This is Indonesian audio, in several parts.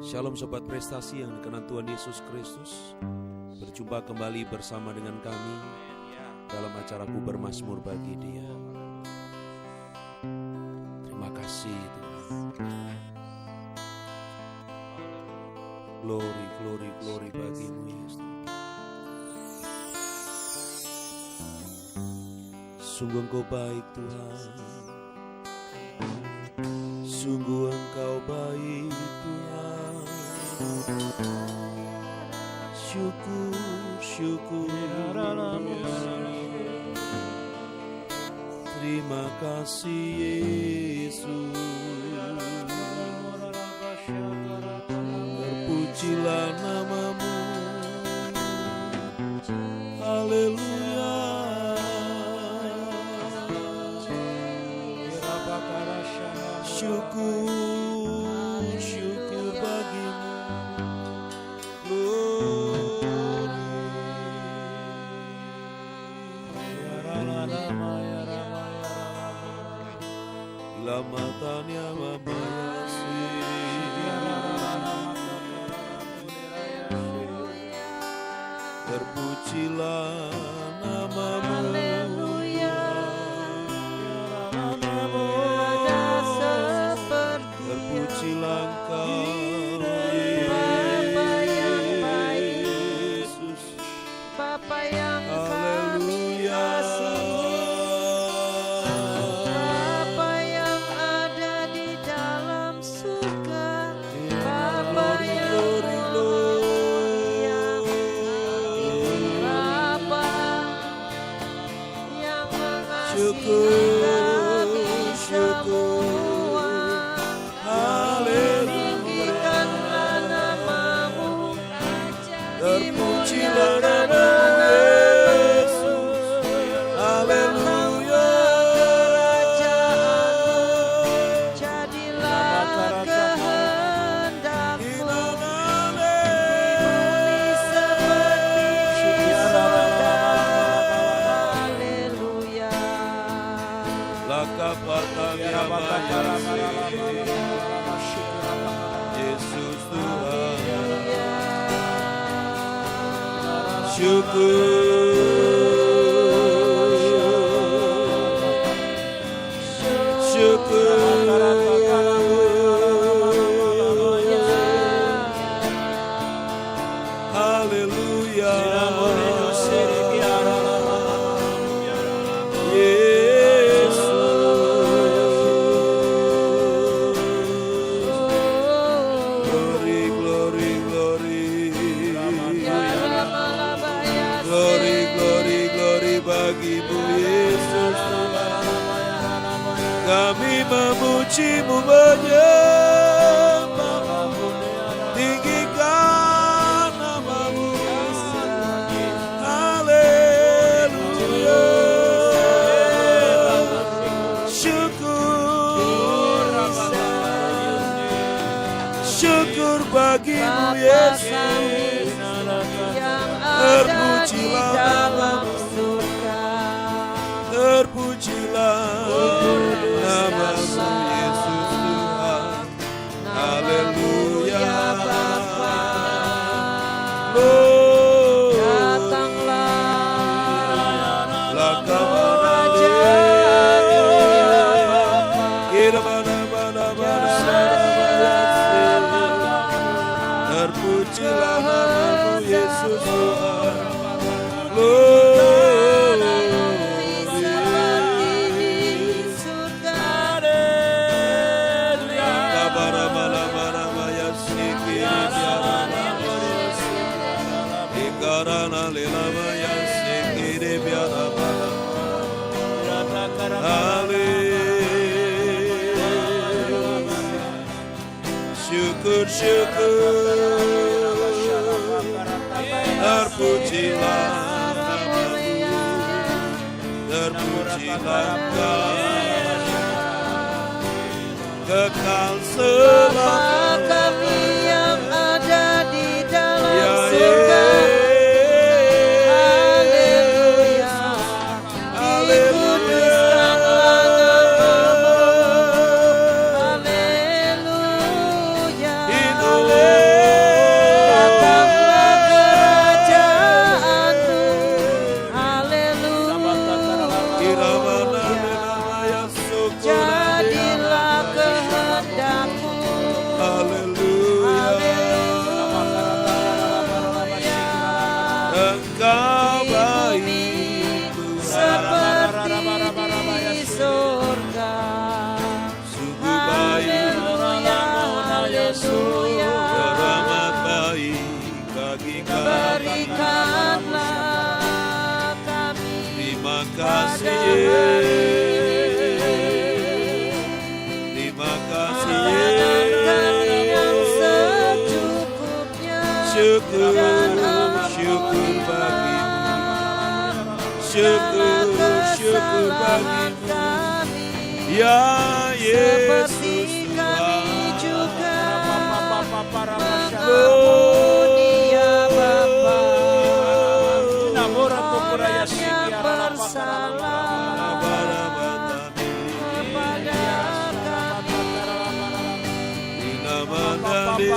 Shalom Sobat Prestasi yang dikenan Tuhan Yesus Kristus. Berjumpa kembali bersama dengan kami dalam acara Ku Bermazmur Bagi Dia. Terima kasih Tuhan. Glory, glory, glory bagimu Yesus. Sungguh Engkau baik Tuhan. Sungguh Engkau baik Tuhan. Syukur, syukur. Terima kasih Yesus. Terpujilah namamu. Haleluya. Syukur, syukur bagimu. Lamatanya mamayasi. Terpujilah namamu. Terpujilah Engkau Yesus, Bapa yang kami kasihi, Bapa yang ada di dalam surga, Bapa yang mulia, Bapa yang mengasihi kami semua. Tinggikanlah namamu, terpujilah namamu Yesus. Haleluya. Kerajaanmu, jadilah kehendakmu di bumi seperti di surga. Haleluya. Lakapatanya Yesus Tuhan. Haleluya. Kami memuji-Mu, menyembah-Mu, tinggikan nama-Mu. Haleluya. Syukur, syukur bagimu Yesus. Terpujilah namamu, terpujilah namamu Yesus Tuhan. Haleluya. Terpujilah namamu Yesus Tuhan. Syukur, syukur. Terpujilah namamu, terpujilah Engkau, kekal selamanya. Kami yang ada di dalam surga. Haleluya. Dikuduskanlah namamu. Haleluya. Tuhan kami, Ya seperti Yesus kami juga Tuhan. mengampuni ya Bapa orang yang bersalah kepada kami. Bawa kami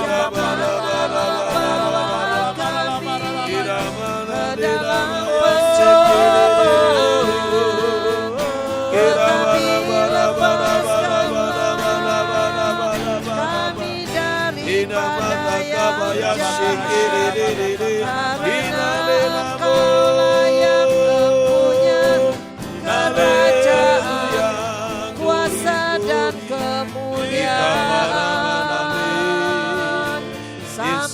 ke dalam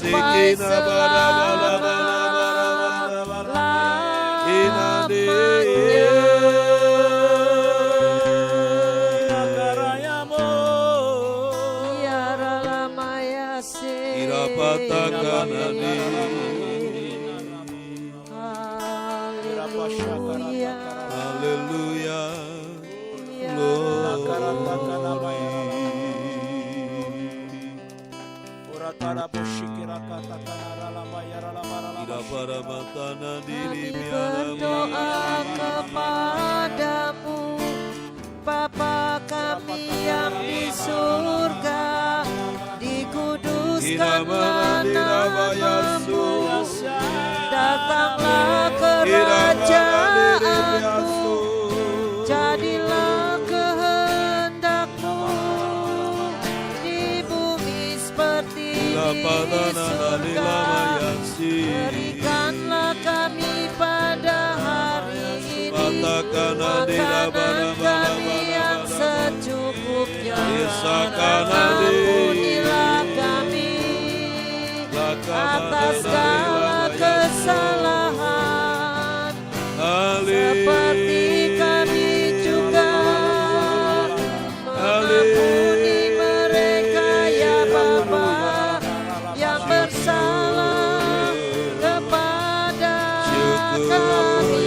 pencobaan, tetapi lepaskanlah kami daripada yang jahat, karena Engkau-lah yang mempunyai kerajaan, kuasa dan kemuliaan sampai Haleluya. berdoa kepadamu, Bapa kami yang di surga, dikuduskanlah namamu, datanglah kerajaanmu, jadilah kehendakmu di bumi seperti di surga. Berikanlah kami pada hari ini makanan kami yang secukupnya, dan ampunilah kami atas segala kesalahan, seperti kami juga mengampuni mereka ya Bapa yang bersalah kepada kami.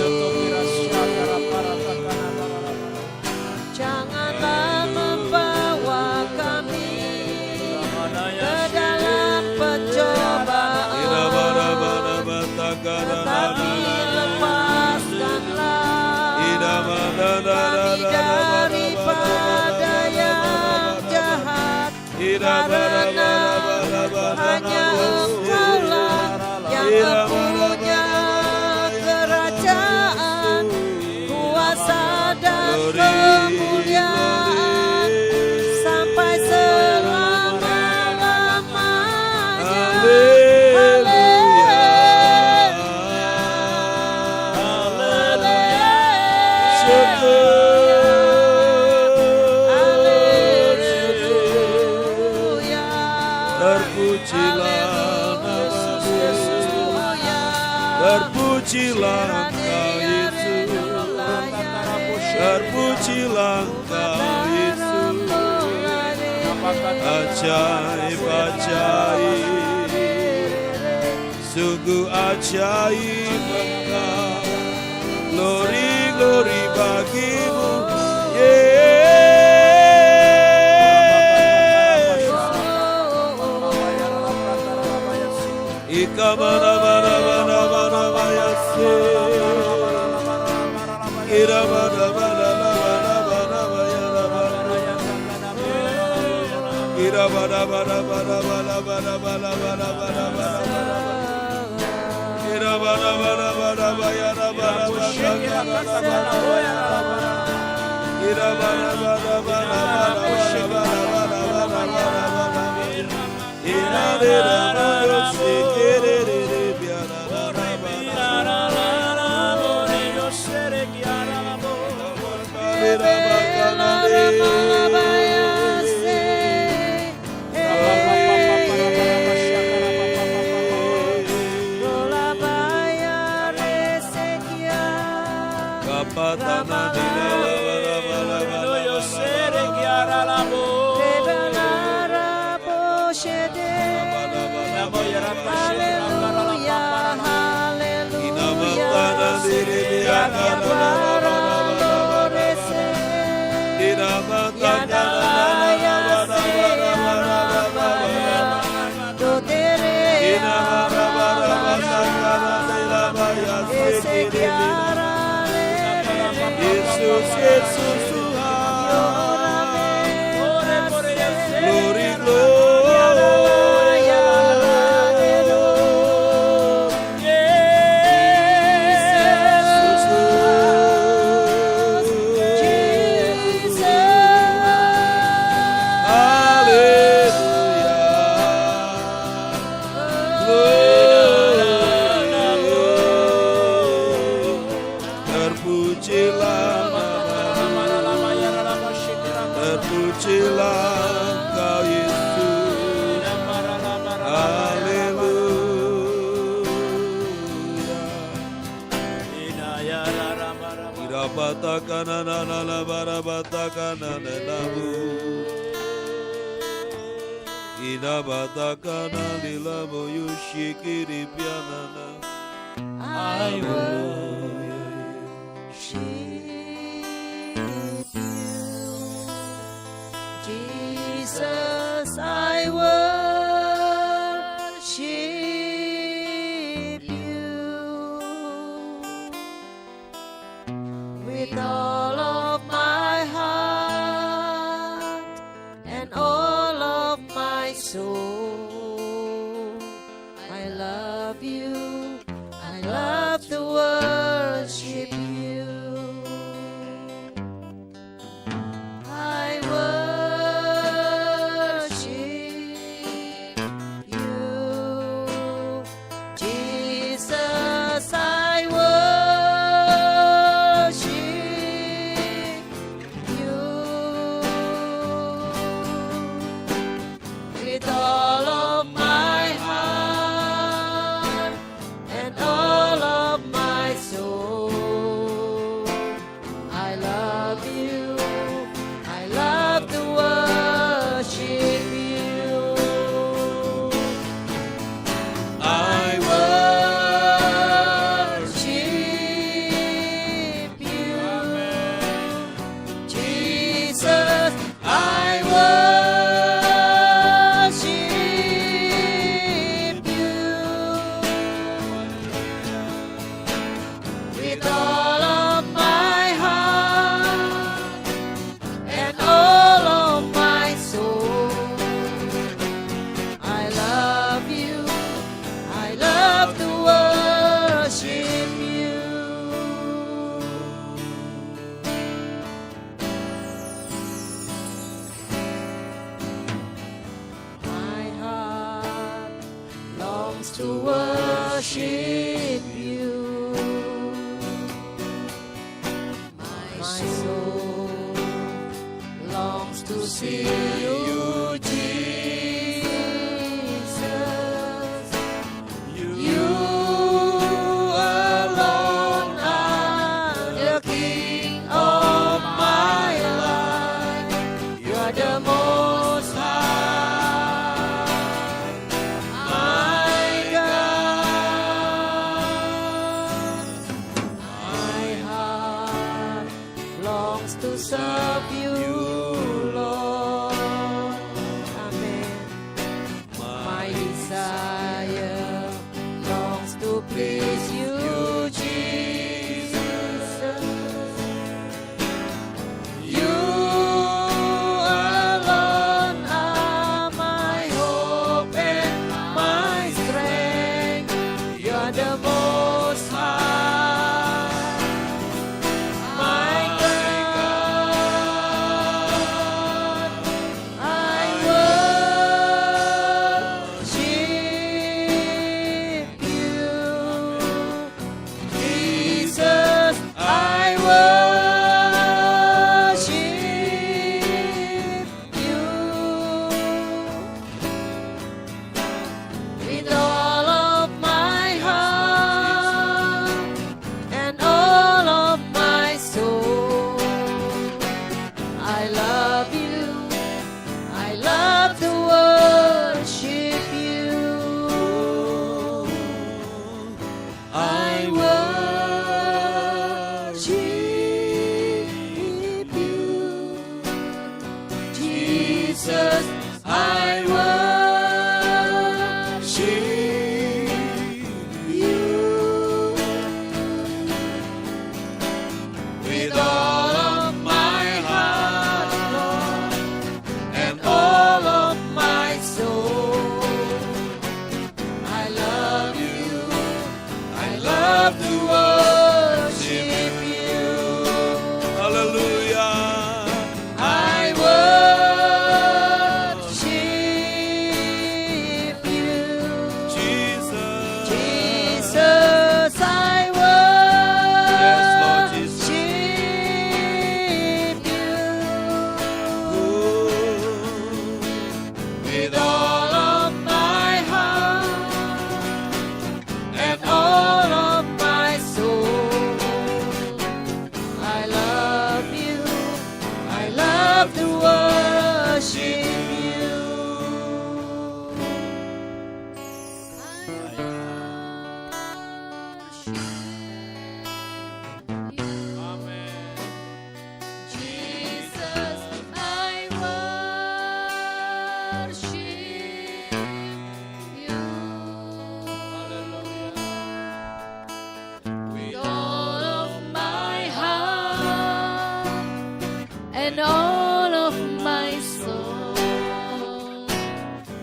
Janganlah membawa kami ke dalam pencobaan, tetapi lepaskanlah kami daripada yang jahat, karena hanya Engkau-lah yang mempunyai kerajaan, kuasa dan kemuliaan sampai selama-lamanya. Terpujilah Engkau Yesus, terpujilah Engkau Yesus, ajaib, ajaib, sungguh ajaib Engkau, glory, glory bagimu, Yesus, Yesus Tuhan, glory, terpujilah Engkau Yesus, haleluya. Irabatakana nana barabatakana nenamu, inabatakana lilamu yushikiri pianana. I will Jesus, I worship you with all of my heart and all of my soul. I love you, I love to worship you. I with all of my heart and all of my soul. I love you, I love to worship you. I worship you, Jesus. I with all of my heart and all of my soul. I love you, I love to worship you. My heart longs to worship you. My soul longs to see you, Jesus. You alone are the King of my life. You are the Most High, my God. My heart longs to serve you, Lord. Amen. My desire longs to please you, Jesus. You alone Jesus, I worship you. With all of my heart, Lord, and all of my soul, I love you. I love to worship you. Haleluya. I worship you. Jesus. Jesus, I Yes, Lord Jesus. worship you. Oh. With all of my heart and all of my soul, I love you. I love to worship you. Jesus, I worship you. With all of my heart and all of my soul,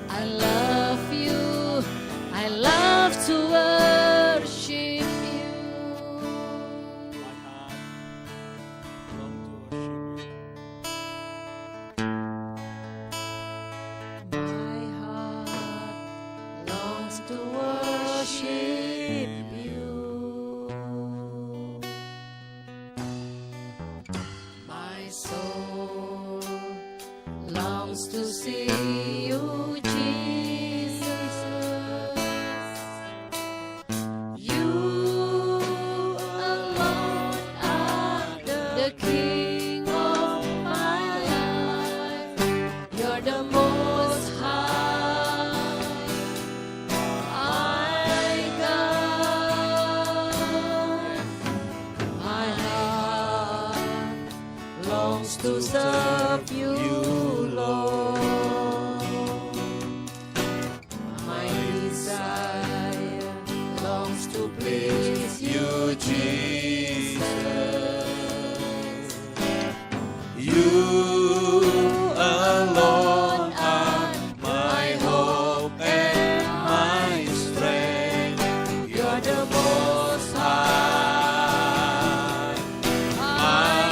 I love you. I love to worship you. My heart longs to worship you. My soul longs to see you, Jesus. You alone are the King of my life. You're the most high, my God. My heart longs to serve you, Lord. My desire longs to please you, Jesus. You alone are my hope and my strength. You're the most high, My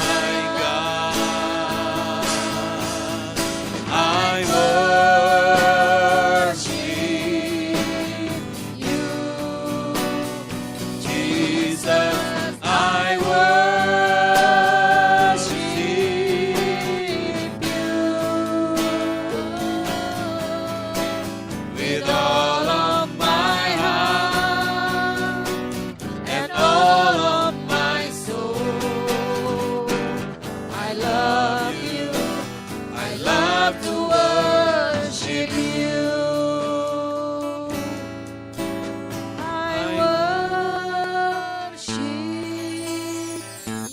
God, I worship you, Jesus, I worship you. With all of my heart and all of my soul, I love you. I love to worship you. I worship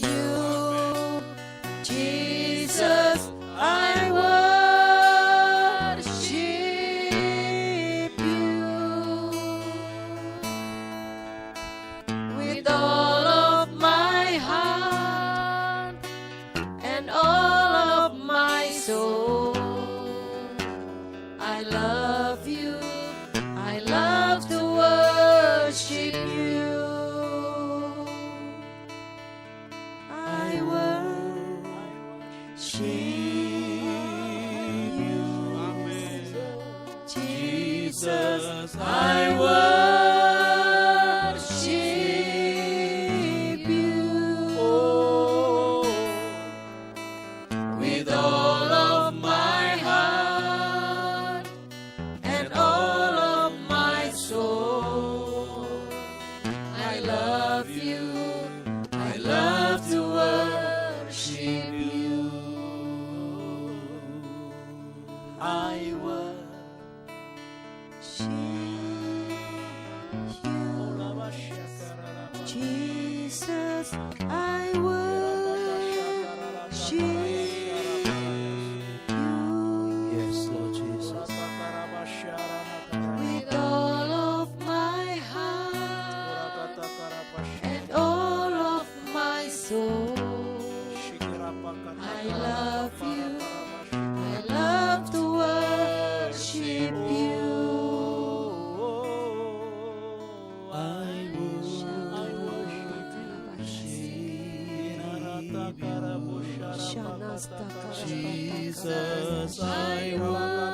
you, Jesus. I worship you. With all of my heart and all of my soul, I love you. I love to worship you. I worship you, Jesus. I worship you. With all of my heart and all of my soul, I love you. I love to worship you. I worship you, Jesus. I worship you. Yes. Jesus, I worship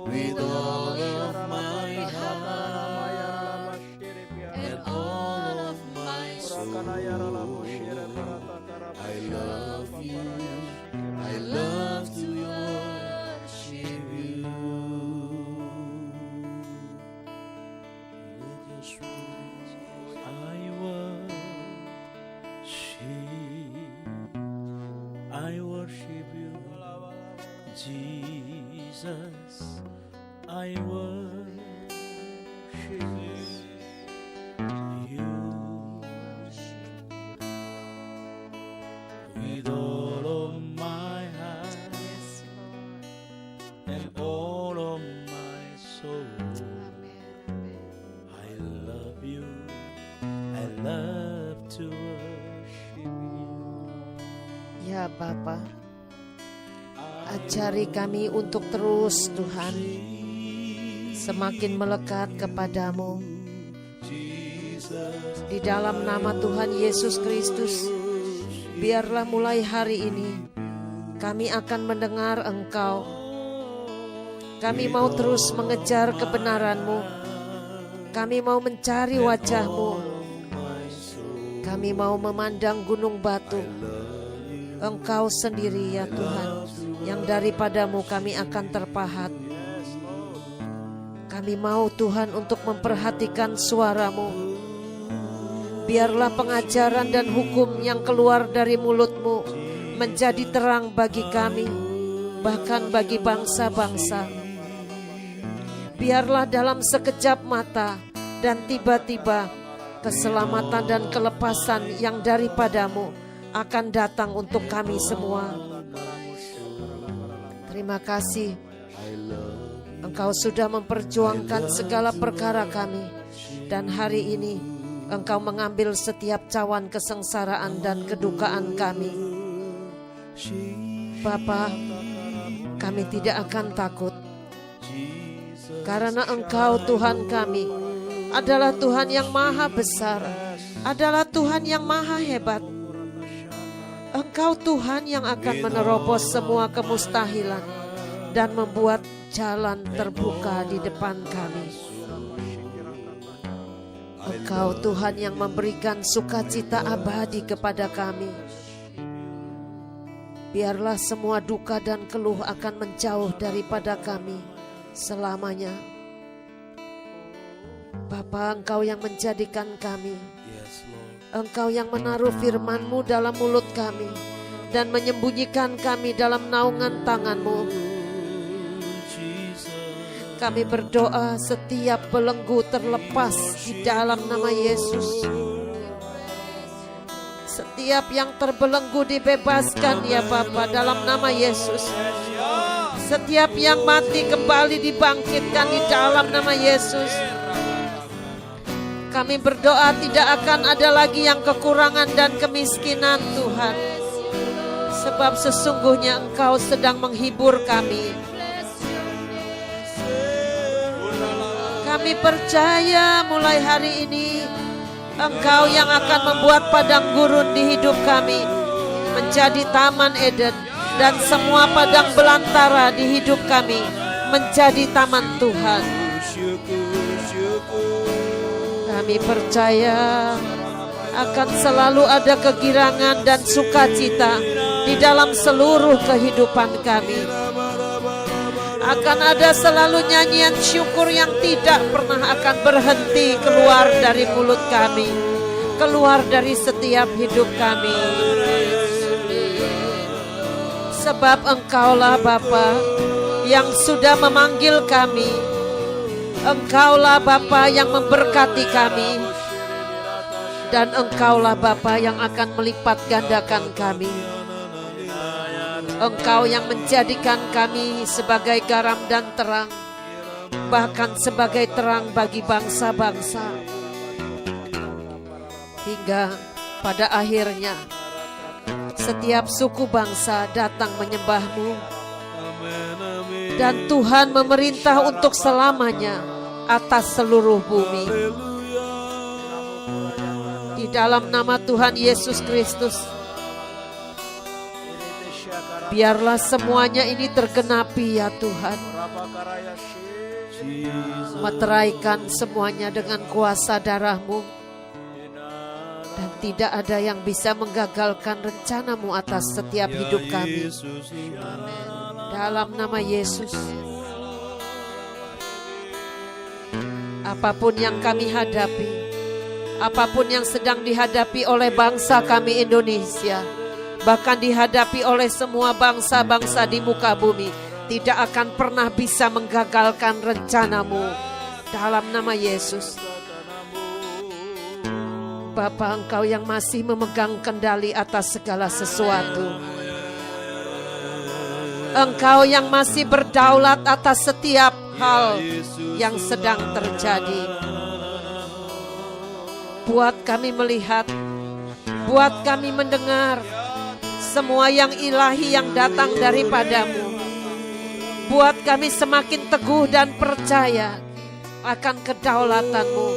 with all of my heart and all of my soul. I love you, I love to worship you. I worship you, Jesus. I worship you with all of my heart and all of my soul. I love you, I love to worship you. Ya Bapa, ajari kami untuk terus Tuhan semakin melekat kepadamu. Di dalam nama Tuhan Yesus Kristus, biarlah mulai hari ini kami akan mendengar Engkau. Kami mau terus mengejar kebenaran-Mu. Kami mau mencari wajah-Mu. Kami mau memandang gunung batu. Engkau sendiri ya Tuhan, yang daripadamu kami akan terpahat. Kami mau Tuhan untuk memperhatikan suara-Mu. Biarlah pengajaran dan hukum yang keluar dari mulut-Mu menjadi terang bagi kami, bahkan bagi bangsa-bangsa. Biarlah dalam sekejap mata dan tiba-tiba keselamatan dan kelepasan yang daripadamu akan datang untuk kami semua. Terima kasih, Engkau sudah memperjuangkan segala perkara kami, dan hari ini Engkau mengambil setiap cawan kesengsaraan dan kedukaan kami. Bapa, kami tidak akan takut, karena Engkau Tuhan kami adalah Tuhan yang maha besar, adalah Tuhan yang maha hebat. Engkau Tuhan yang akan menerobos semua kemustahilan dan membuat jalan terbuka di depan kami. Engkau Tuhan yang memberikan sukacita abadi kepada kami. Biarlah semua duka dan keluh akan menjauh daripada kami selamanya. Bapa, Engkau yang menjadikan kami, Engkau yang menaruh firman-Mu dalam mulut kami dan menyembunyikan kami dalam naungan tangan-Mu. Kami berdoa setiap belenggu terlepas di dalam nama Yesus. Setiap yang terbelenggu dibebaskan ya Bapa dalam nama Yesus. Setiap yang mati kembali dibangkitkan di dalam nama Yesus. Kami berdoa tidak akan ada lagi yang kekurangan dan kemiskinan Tuhan. Sebab sesungguhnya Engkau sedang menghibur kami. Kami percaya mulai hari ini Engkau yang akan membuat padang gurun di hidup kami menjadi taman Eden, dan semua padang belantara di hidup kami menjadi taman Tuhan. Kami percaya akan selalu ada kegirangan dan sukacita di dalam seluruh kehidupan kami. Akan ada selalu nyanyian syukur yang tidak pernah akan berhenti keluar dari mulut kami, keluar dari setiap hidup kami. Sebab Engkaulah Bapa yang sudah memanggil kami. Engkaulah Bapa yang memberkati kami, dan Engkaulah Bapa yang akan melipat gandakan kami. Engkau yang menjadikan kami sebagai garam dan terang, bahkan sebagai terang bagi bangsa-bangsa. Hingga pada akhirnya setiap suku bangsa datang menyembah-Mu, dan Tuhan memerintah untuk selamanya atas seluruh bumi. Di dalam nama Tuhan Yesus Kristus, biarlah semuanya ini tergenapi ya Tuhan. Meteraikan semuanya dengan kuasa darah-Mu, dan tidak ada yang bisa menggagalkan rencana-Mu atas setiap hidup kami. Dalam nama Yesus, apapun yang kami hadapi, apapun yang sedang dihadapi oleh bangsa kami Indonesia, bahkan dihadapi oleh semua bangsa-bangsa di muka bumi, tidak akan pernah bisa menggagalkan rencana-Mu. Dalam nama Yesus, Bapa, Engkau yang masih memegang kendali atas segala sesuatu. Engkau yang masih berdaulat atas setiap hal yang sedang terjadi. Buat kami melihat, buat kami mendengar semua yang ilahi yang datang daripada-Mu. Buat kami semakin teguh dan percaya akan kedaulatan-Mu.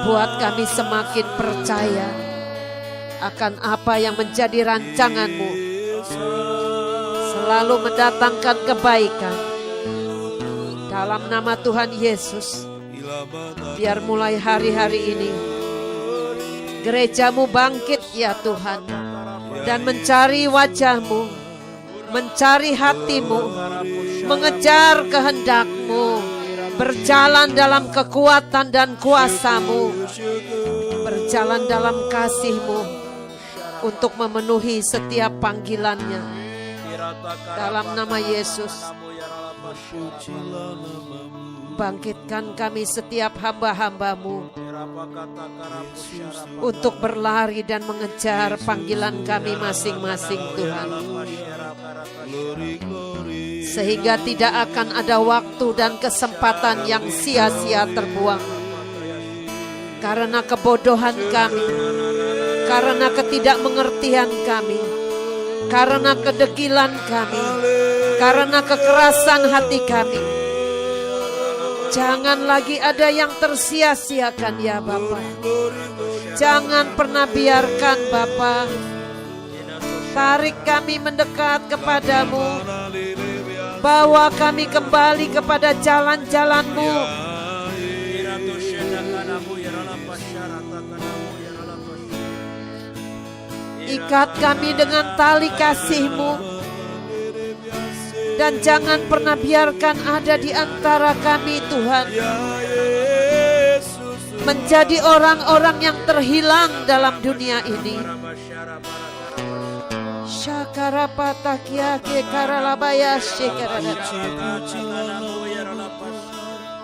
Buat kami semakin percaya akan apa yang menjadi rancangan-Mu, selalu mendatangkan kebaikan. Dalam nama Tuhan Yesus, biar mulai hari-hari ini gereja-Mu bangkit ya Tuhan, dan mencari wajah-Mu, mencari hati-Mu, mengejar kehendak-Mu, berjalan dalam kekuatan dan kuasa-Mu, berjalan dalam kasih-Mu untuk memenuhi setiap panggilannya. Dalam nama Yesus, bangkitkan kami setiap hamba-hamba-Mu untuk berlari dan mengejar panggilan kami masing-masing Tuhan, sehingga tidak akan ada waktu dan kesempatan yang sia-sia terbuang karena kebodohan kami, karena ketidakmengertian kami, karena kedegilan kami, karena kekerasan hati kami. Jangan lagi ada yang tersia-siakan ya Bapa. Jangan pernah biarkan Bapa. Tarik kami mendekat kepadamu. Bawa kami kembali kepada jalan-jalan-Mu. Ikat kami dengan tali kasih-Mu. Dan jangan pernah biarkan ada di antara kami Tuhan menjadi orang-orang yang terhilang dalam dunia ini.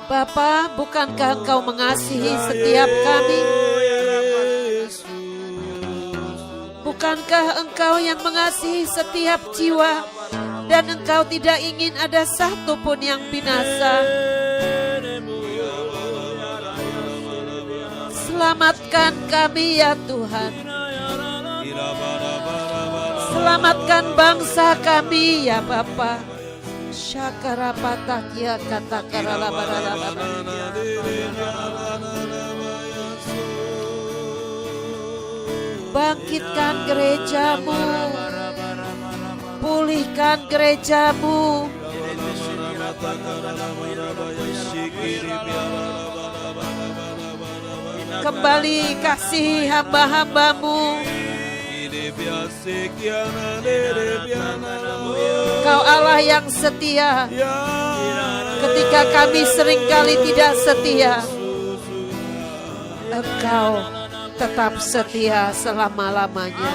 Bapa, bukankah Engkau mengasihi setiap kami? Bukankah Engkau yang mengasihi setiap jiwa? Dan Engkau tidak ingin ada satu pun yang binasa. Selamatkan kami ya Tuhan. Selamatkan bangsa kami ya Bapa. Syakarapatakia katakaralabaralaba. Bangkitkan gereja-Mu. Pulihkan gereja-Mu. Kembali kasih hamba-hamba-Mu. Kau Allah yang setia. Ketika kami seringkali tidak setia, Engkau tetap setia selama-lamanya.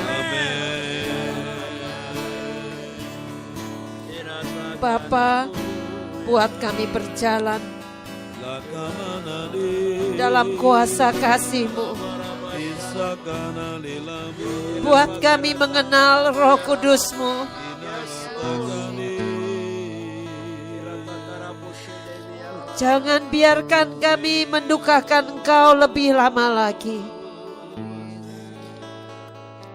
Bapa, buat kami berjalan dalam kuasa kasih-Mu. Buat kami mengenal Roh Kudus-Mu. Jangan biarkan kami mendukakan Engkau lebih lama lagi.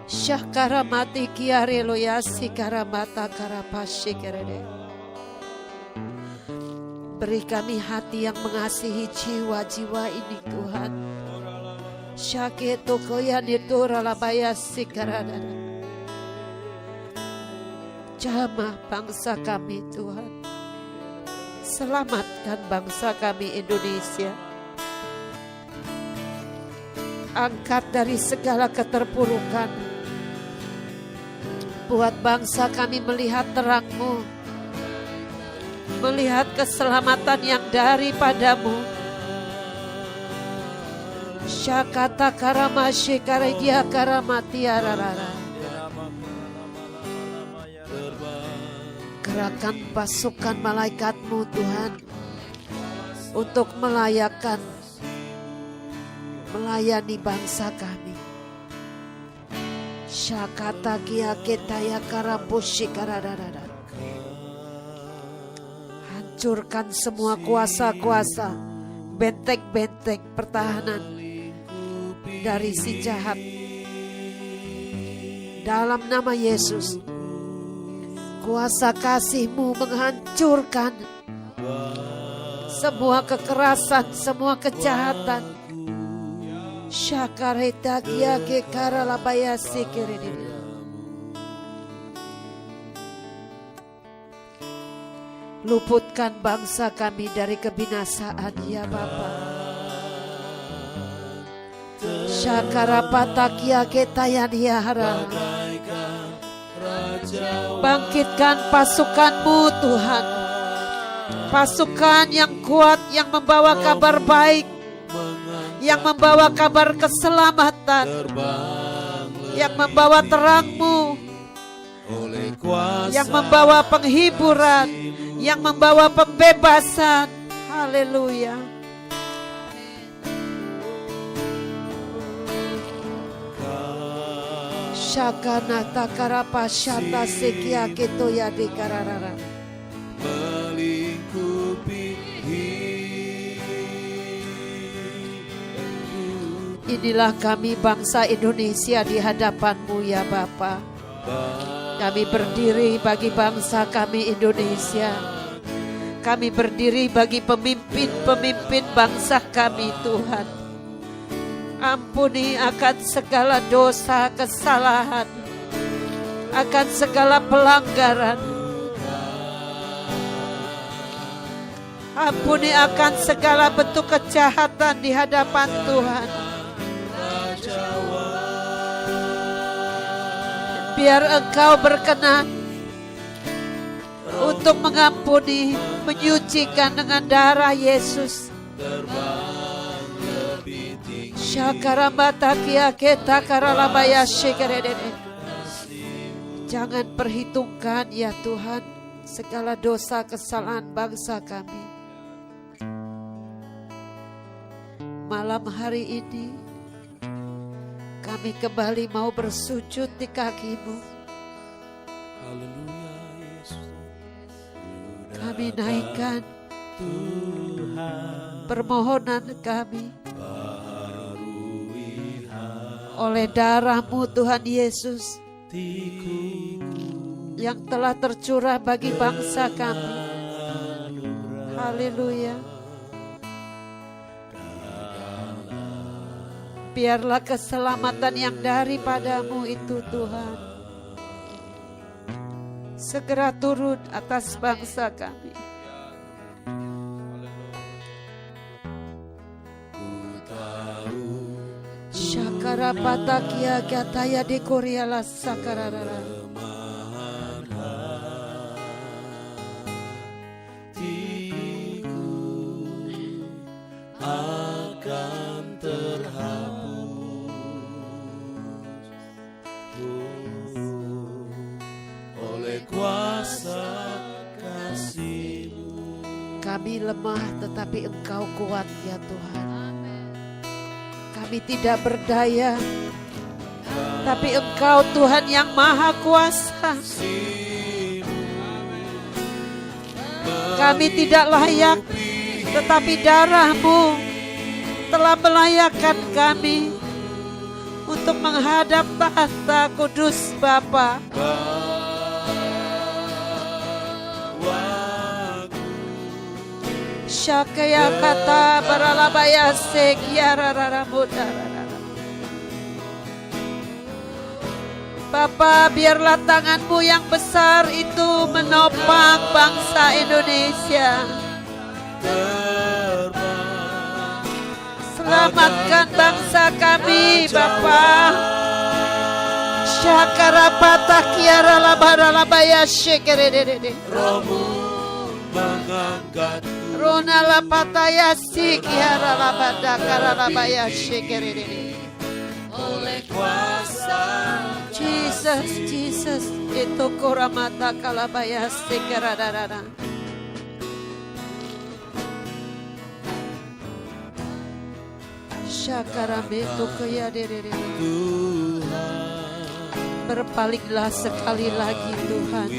Syakaramati kiareloya sikaramata karapashi kerede. Beri kami hati yang mengasihi jiwa-jiwa ini Tuhan. Syaketo koyanito ralabaya sikaradara. Jamah bangsa kami Tuhan. Selamatkan bangsa kami Indonesia. Angkat dari segala keterpurukan. Buat bangsa kami melihat terang-Mu, melihat keselamatan yang daripadamu. Syakata karama syekaradia karamati ararara. Gerakan pasukan malaikat-Mu Tuhan untuk melayani bangsa kami. Syakata kia ketaya karampushi karadadada. Hancurkan semua kuasa-kuasa, benteng-benteng pertahanan dari si jahat. Dalam nama Yesus, kuasa kasih-Mu menghancurkan semua kekerasan, semua kejahatan. Syakareta kia ke karalabaya sekeredede. Luputkan bangsa kami dari kebinasaan ya Bapa. Syakarapata kia ketayan ya hara. Bangkitkan pasukan-Mu Tuhan. Pasukan yang kuat, yang membawa kabar baik, yang membawa kabar keselamatan, yang membawa terang-Mu, yang membawa penghiburan, yang membawa pembebasan. Haleluya. Syakana takarapa syata sekia keto yade kararara. Inilah kami bangsa Indonesia di hadapan-Mu ya Bapa. Kami berdiri bagi bangsa kami Indonesia. Kami berdiri bagi pemimpin-pemimpin bangsa kami Tuhan. Ampuni akan segala dosa, kesalahan, akan segala pelanggaran. Ampuni akan segala bentuk kejahatan di hadapan Tuhan. Biar Engkau berkenan untuk mengampuni, menyucikan dengan darah Yesus. Jangan perhitungkan ya Tuhan segala dosa kesalahan bangsa kami. Malam hari ini kami kembali mau bersujud di kaki-Mu. Kami naikkan permohonan kami. Oleh darah-Mu Tuhan Yesus yang telah tercurah bagi bangsa kami. Haleluya. Biarlah keselamatan yang daripadamu itu Tuhan segera turun atas bangsa kami. Syakara patakia kataya dekoriala sakarara. Akan terhapus oleh kuasa kasih-Mu. Kami lemah tetapi Engkau kuat ya Tuhan. Kami tidak berdaya, tapi Engkau Tuhan yang maha kuasa. Kami tidak layak, tetapi darah-Mu telah melayakkan kami untuk menghadap tahta kudus Bapa. Shakaya kata baralabaya sekiara raramuda. Bapa, biarlah tangan-Mu yang besar itu menopang bangsa Indonesia. Selamatkan bangsa kami, Bapa. Syakara patah kiara labara labaya shekerede. Rona lapataya sikiara labada kara labaya shekerede. Oleh kuasa Jesus, itu koramata kalabaya sekeradara. Syakarame itu kayadere. Berpalinglah sekali lagi Tuhan,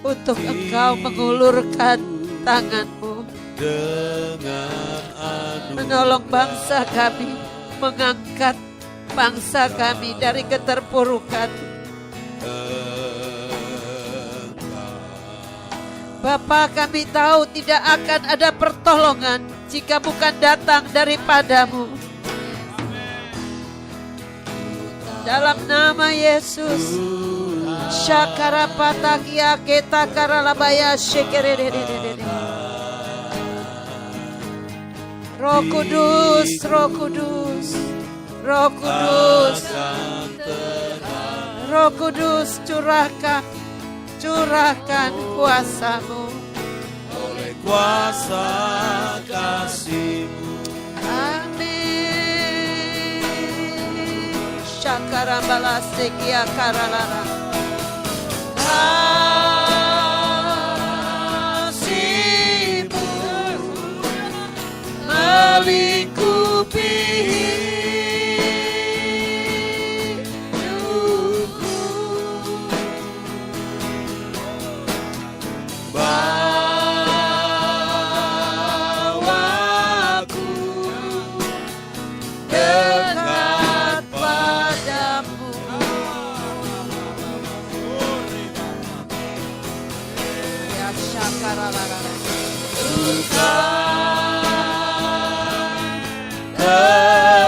untuk Engkau mengulurkan tangan-Mu, menolong bangsa kami, mengangkat bangsa kami dari keterpurukan. Bapa, kami tahu tidak akan ada pertolongan jika bukan datang daripada-Mu. Dalam nama Yesus, Syakara patakia kita karalabaya shekerede. Roh Kudus, Roh Kudus, Roh Kudus, Roh Kudus, curahkan kuasa-Mu, oleh kuasa kasih-Mu. Amin. Syakara balasekia karalara. Kasih-Mu melingkupi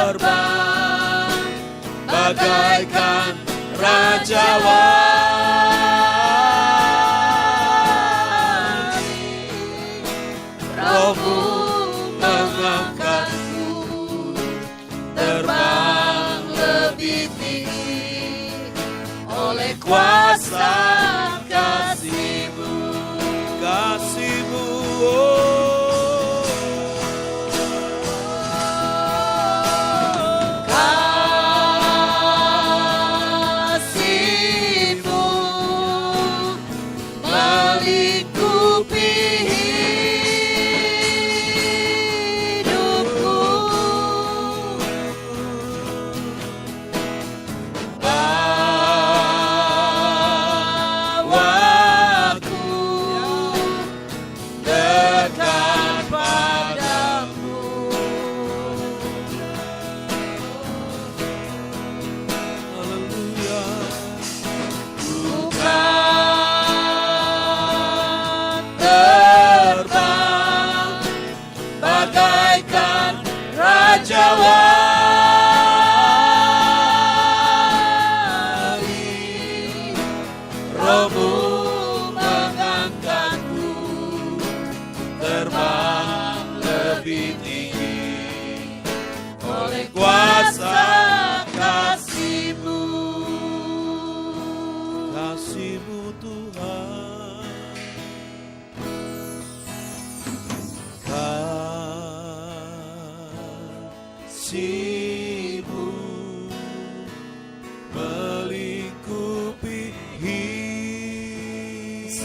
terbang bagaikan raja wali. Roh-Mu mengangkatku terbang lebih tinggi oleh kuasa kasih-Mu, kasih-Mu.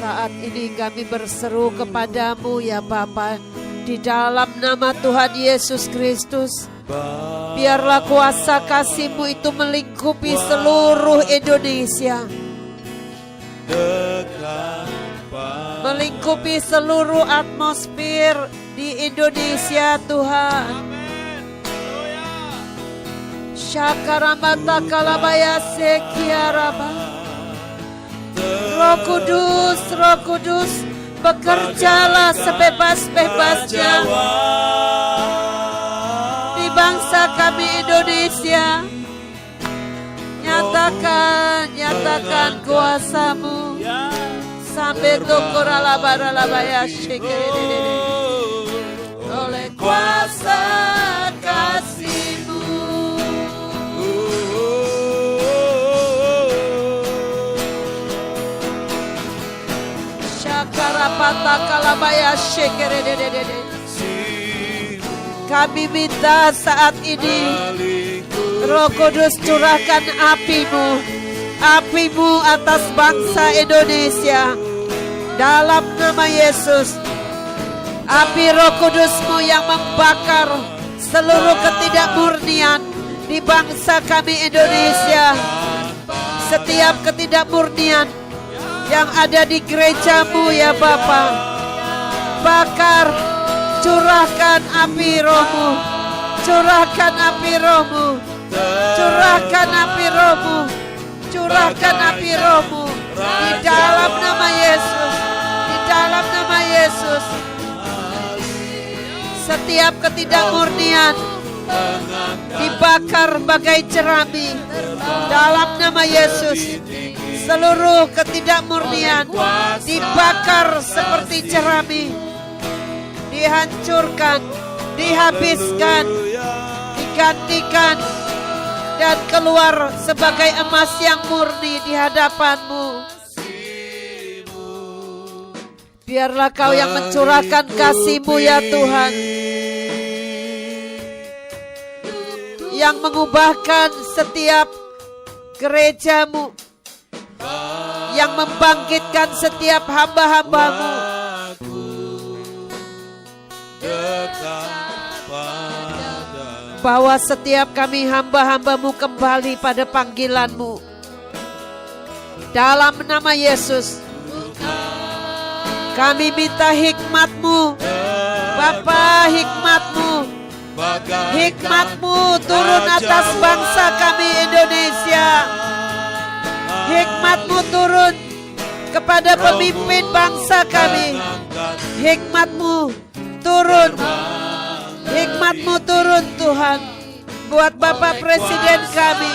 Saat ini kami berseru kepadamu ya Bapa, di dalam nama Tuhan Yesus Kristus. Biarlah kuasa kasih-Mu itu melingkupi seluruh Indonesia, melingkupi seluruh atmosfer di Indonesia Tuhan. Syakaramata kalabaya sekiaraba. Roh Kudus, Roh Kudus, Bekerjalah sebebas-bebasnya di bangsa kami Indonesia. Nyatakan kuasa-Mu. Sampai tokoralabaralabaya shikere oleh kuasa kasih-Mu. Syakarapata kalabaya shikere. Kami minta saat ini Roh Kudus curahkan api-Mu atas bangsa Indonesia dalam nama Yesus. Api Roh Kudus-Mu yang membakar seluruh ketidakmurnian di bangsa kami Indonesia. Setiap ketidakmurnian yang ada di gereja-Mu ya Bapa, bakar, curahkan api Roh-Mu, curahkan api Roh-Mu, curahkan api Roh-Mu, curahkan api Roh-Mu di dalam nama Yesus, di dalam nama Yesus. Setiap ketidakmurnian dibakar bagai jerami dalam nama Yesus. Seluruh ketidakmurnian dibakar seperti jerami, dihancurkan, dihabiskan, digantikan, dan keluar sebagai emas yang murni di hadapan-Mu. Biarlah Kau yang mencurahkan kasih-Mu ya Tuhan, yang mengubahkan setiap gereja-Mu, yang membangkitkan setiap hamba-hamba-Mu. Bawa setiap kami hamba-hamba-Mu kembali pada panggilan-Mu. Dalam nama Yesus, kami minta hikmat-Mu, Bapa, hikmat-Mu, hikmat-Mu turun atas bangsa kami Indonesia. Hikmat-Mu turun kepada pemimpin bangsa kami. Hikmat-Mu turun, hikmat-Mu turun Tuhan, buat Bapak Presiden kami,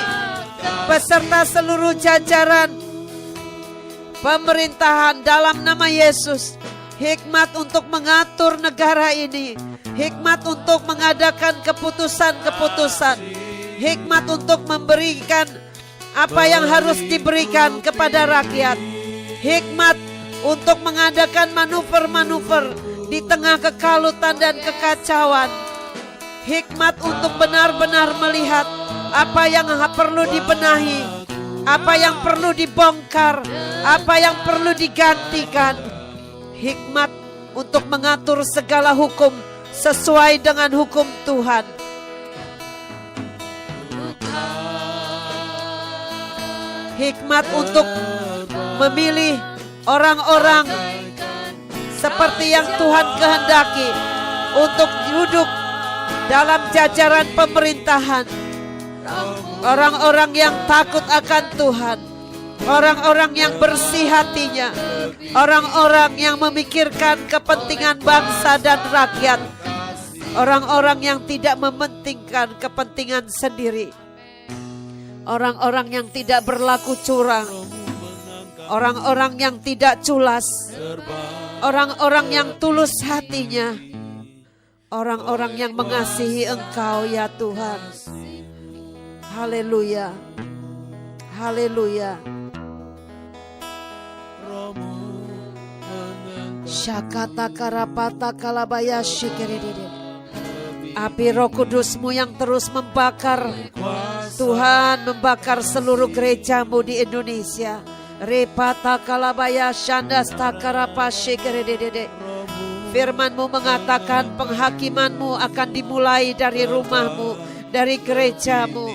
beserta seluruh jajaran pemerintahan dalam nama Yesus. Hikmat untuk mengatur negara ini, hikmat untuk mengadakan keputusan-keputusan, hikmat untuk memberikan apa yang harus diberikan kepada rakyat, hikmat untuk mengadakan manuver-manuver di tengah kekalutan dan kekacauan, hikmat untuk benar-benar melihat apa yang perlu dibenahi, apa yang perlu dibongkar, apa yang perlu digantikan, hikmat untuk mengatur segala hukum sesuai dengan hukum Tuhan. Hikmat untuk memilih orang-orang seperti yang Tuhan kehendaki untuk duduk dalam jajaran pemerintahan. Orang-orang yang takut akan Tuhan, orang-orang yang bersih hatinya, orang-orang yang memikirkan kepentingan bangsa dan rakyat, orang-orang yang tidak mementingkan kepentingan sendiri, orang-orang yang tidak berlaku curang, orang-orang yang tidak culas, orang-orang yang tulus hatinya, orang-orang yang mengasihi Engkau ya Tuhan. Haleluya, haleluya. Syakata karapata kalabaya shikeredede. Api Roh Kudus-Mu yang terus membakar, Tuhan, membakar seluruh gereja-Mu di Indonesia. Repata kalabaya shandasta karapa shikeredede. Firman-Mu mengatakan penghakiman-Mu akan dimulai dari rumah-Mu, dari gereja-Mu.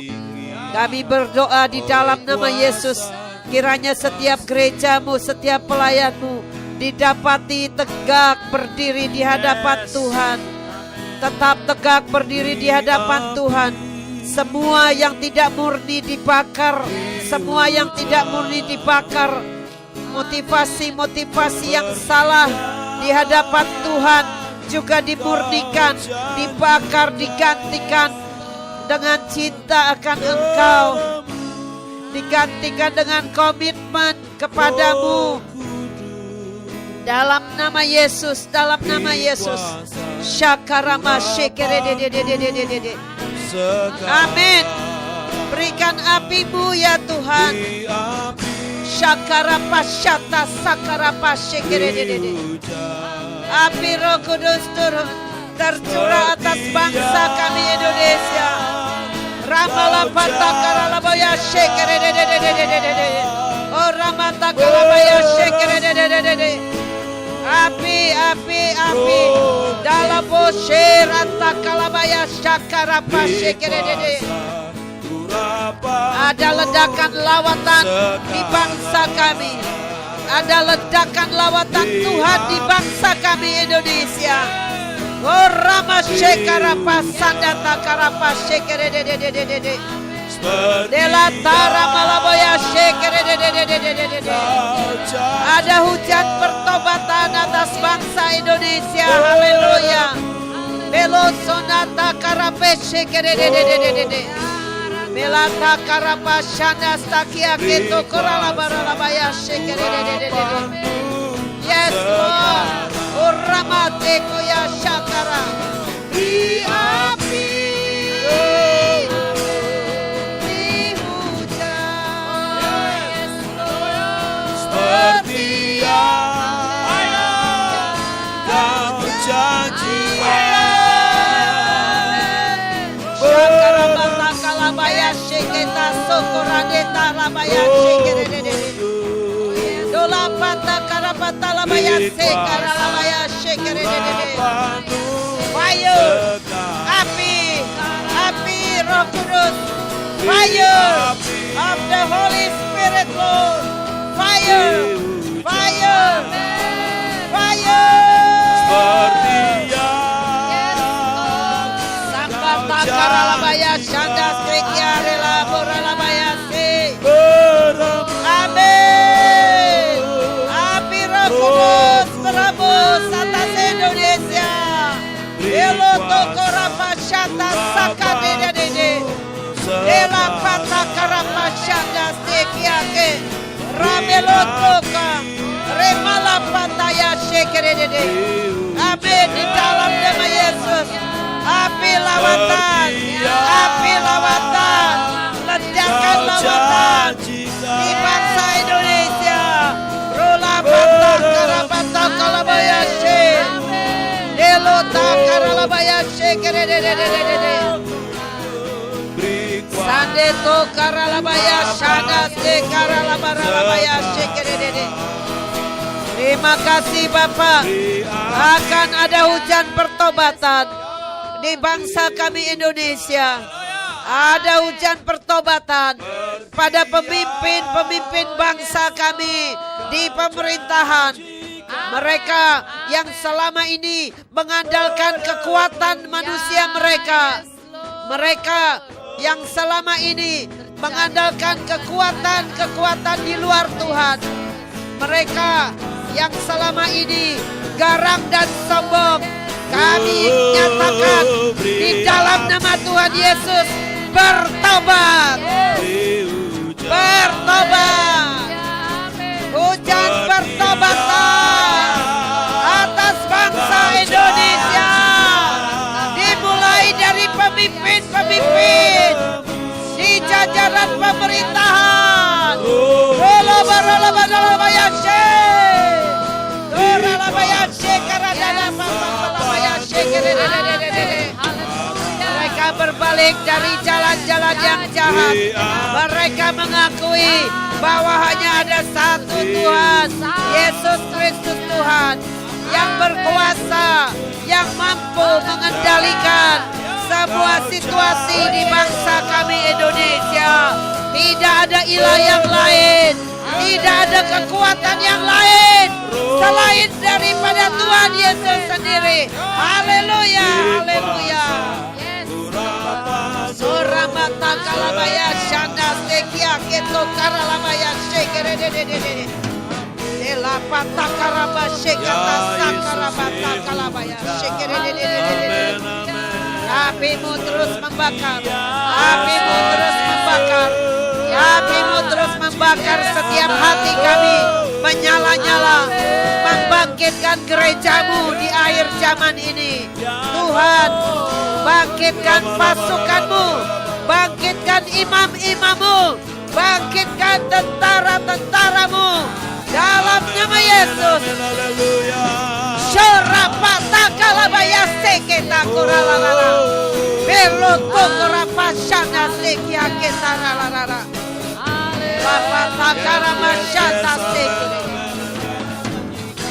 Kami berdoa di dalam nama Yesus, kiranya setiap gereja-Mu, setiap pelayan-Mu didapati tegak berdiri di hadapan Tuhan. Tetap tegak berdiri di hadapan Tuhan. Semua yang tidak murni dibakar, semua yang tidak murni dibakar. Motivasi-motivasi yang salah di hadapan Tuhan juga dimurnikan, dibakar, digantikan dengan cinta akan Engkau, digantikan dengan komitmen kepadamu. Dalam nama Yesus, dalam nama Yesus. Syakarama shekerededededededede. Amin. Berikan apimu ya Tuhan. Syakarapa syata sakarapa shekerededede. Api Roh Kudus turun, tercurah atas bangsa kami Indonesia. Ramalapata karalabaya shekeredededededede. Oh ramata karabaya shekerededededede. Api, api, api. Dalam boshe rata kalabaya syakarapa shekeredede. Ada ledakan lawatan di bangsa kami. Ada ledakan lawatan Tuhan di bangsa kami Indonesia. Oh rama shekarapa sandata karapa shekeredede. Delatara malaboya shekerededededededede. Ada hujan pertobatan atas bangsa Indonesia. Haleluya. Belo sonata karape shekerededededede. Melata karapa shana stakia keto korala baralabaya shekerededededede. Yes Lord. Uramate koya shakara. Di api. Seperti yang Kau janjikan. Syakarabata kalabaya sheketa sokoradeta rabaya shekeredede. Dolapata karabata labaya sekaralabaya shekeredede. Fire, api, api Roh Kudus. Fire of the Holy Spirit, Lord. Fire, fire, fire. Seperti yang Sambata karalabaya shanda sekiare laboralabaya se. Amin. Api Roh Kudus berembus atas Indonesia. Elo toko rapashata sakadedede. Ela pata karapashanda sekiake. Ramelotoka remala pataya shekeredede. Amin di dalam nama Yesus. Api lawatan, api lawatan, ledakan lawatan di bangsa Indonesia. Rola pata karabata kalabaya she. Delota karalabaya shekeredede. Sandeto karalabaya shada se karalabaralabaya shekeredede. Terima kasih Bapak. Akan ada hujan pertobatan di bangsa kami Indonesia. Ada hujan pertobatan pada pemimpin-pemimpin bangsa kami di pemerintahan. Mereka yang selama ini mengandalkan kekuatan manusia mereka. Mereka yang selama ini mengandalkan kekuatan di luar Tuhan. Mereka yang selama ini garang dan sombong, kami nyatakan di dalam nama Tuhan Yesus, bertobat, bertobat, hujan pertobatan atas bangsa Indonesia, dimulai dari pemimpin-pemimpin di jajaran pemerintahan. Mereka berbalik dari jalan-jalan yang jahat. Mereka mengakui bahwa hanya ada satu Tuhan, Yesus Kristus Tuhan, yang berkuasa, yang mampu mengendalikan semua situasi di bangsa kami Indonesia. Tidak ada ilah yang lain, tidak ada kekuatan yang lain selain daripada Tuhan Yesus sendiri. Haleluya, haleluya. Suramata kalabaya shanda sekia keto karalabaya shekeredededede. Ela patakaraba shekata sakarabata kalabaya shekerede. Apimu terus membakar, apimu terus membakar, apimu terus membakar setiap hati kami, menyala-nyala, membangkitkan gerejamu di akhir zaman ini. Tuhan, bangkitkan pasukanmu, bangkitkan imam-imammu, bangkitkan tentara-tentaramu dalam nama Yesus. Syarapata kalabaya seketa kuralala, beloto kurapashana sekia ketaralala, lapata karamashata sekere.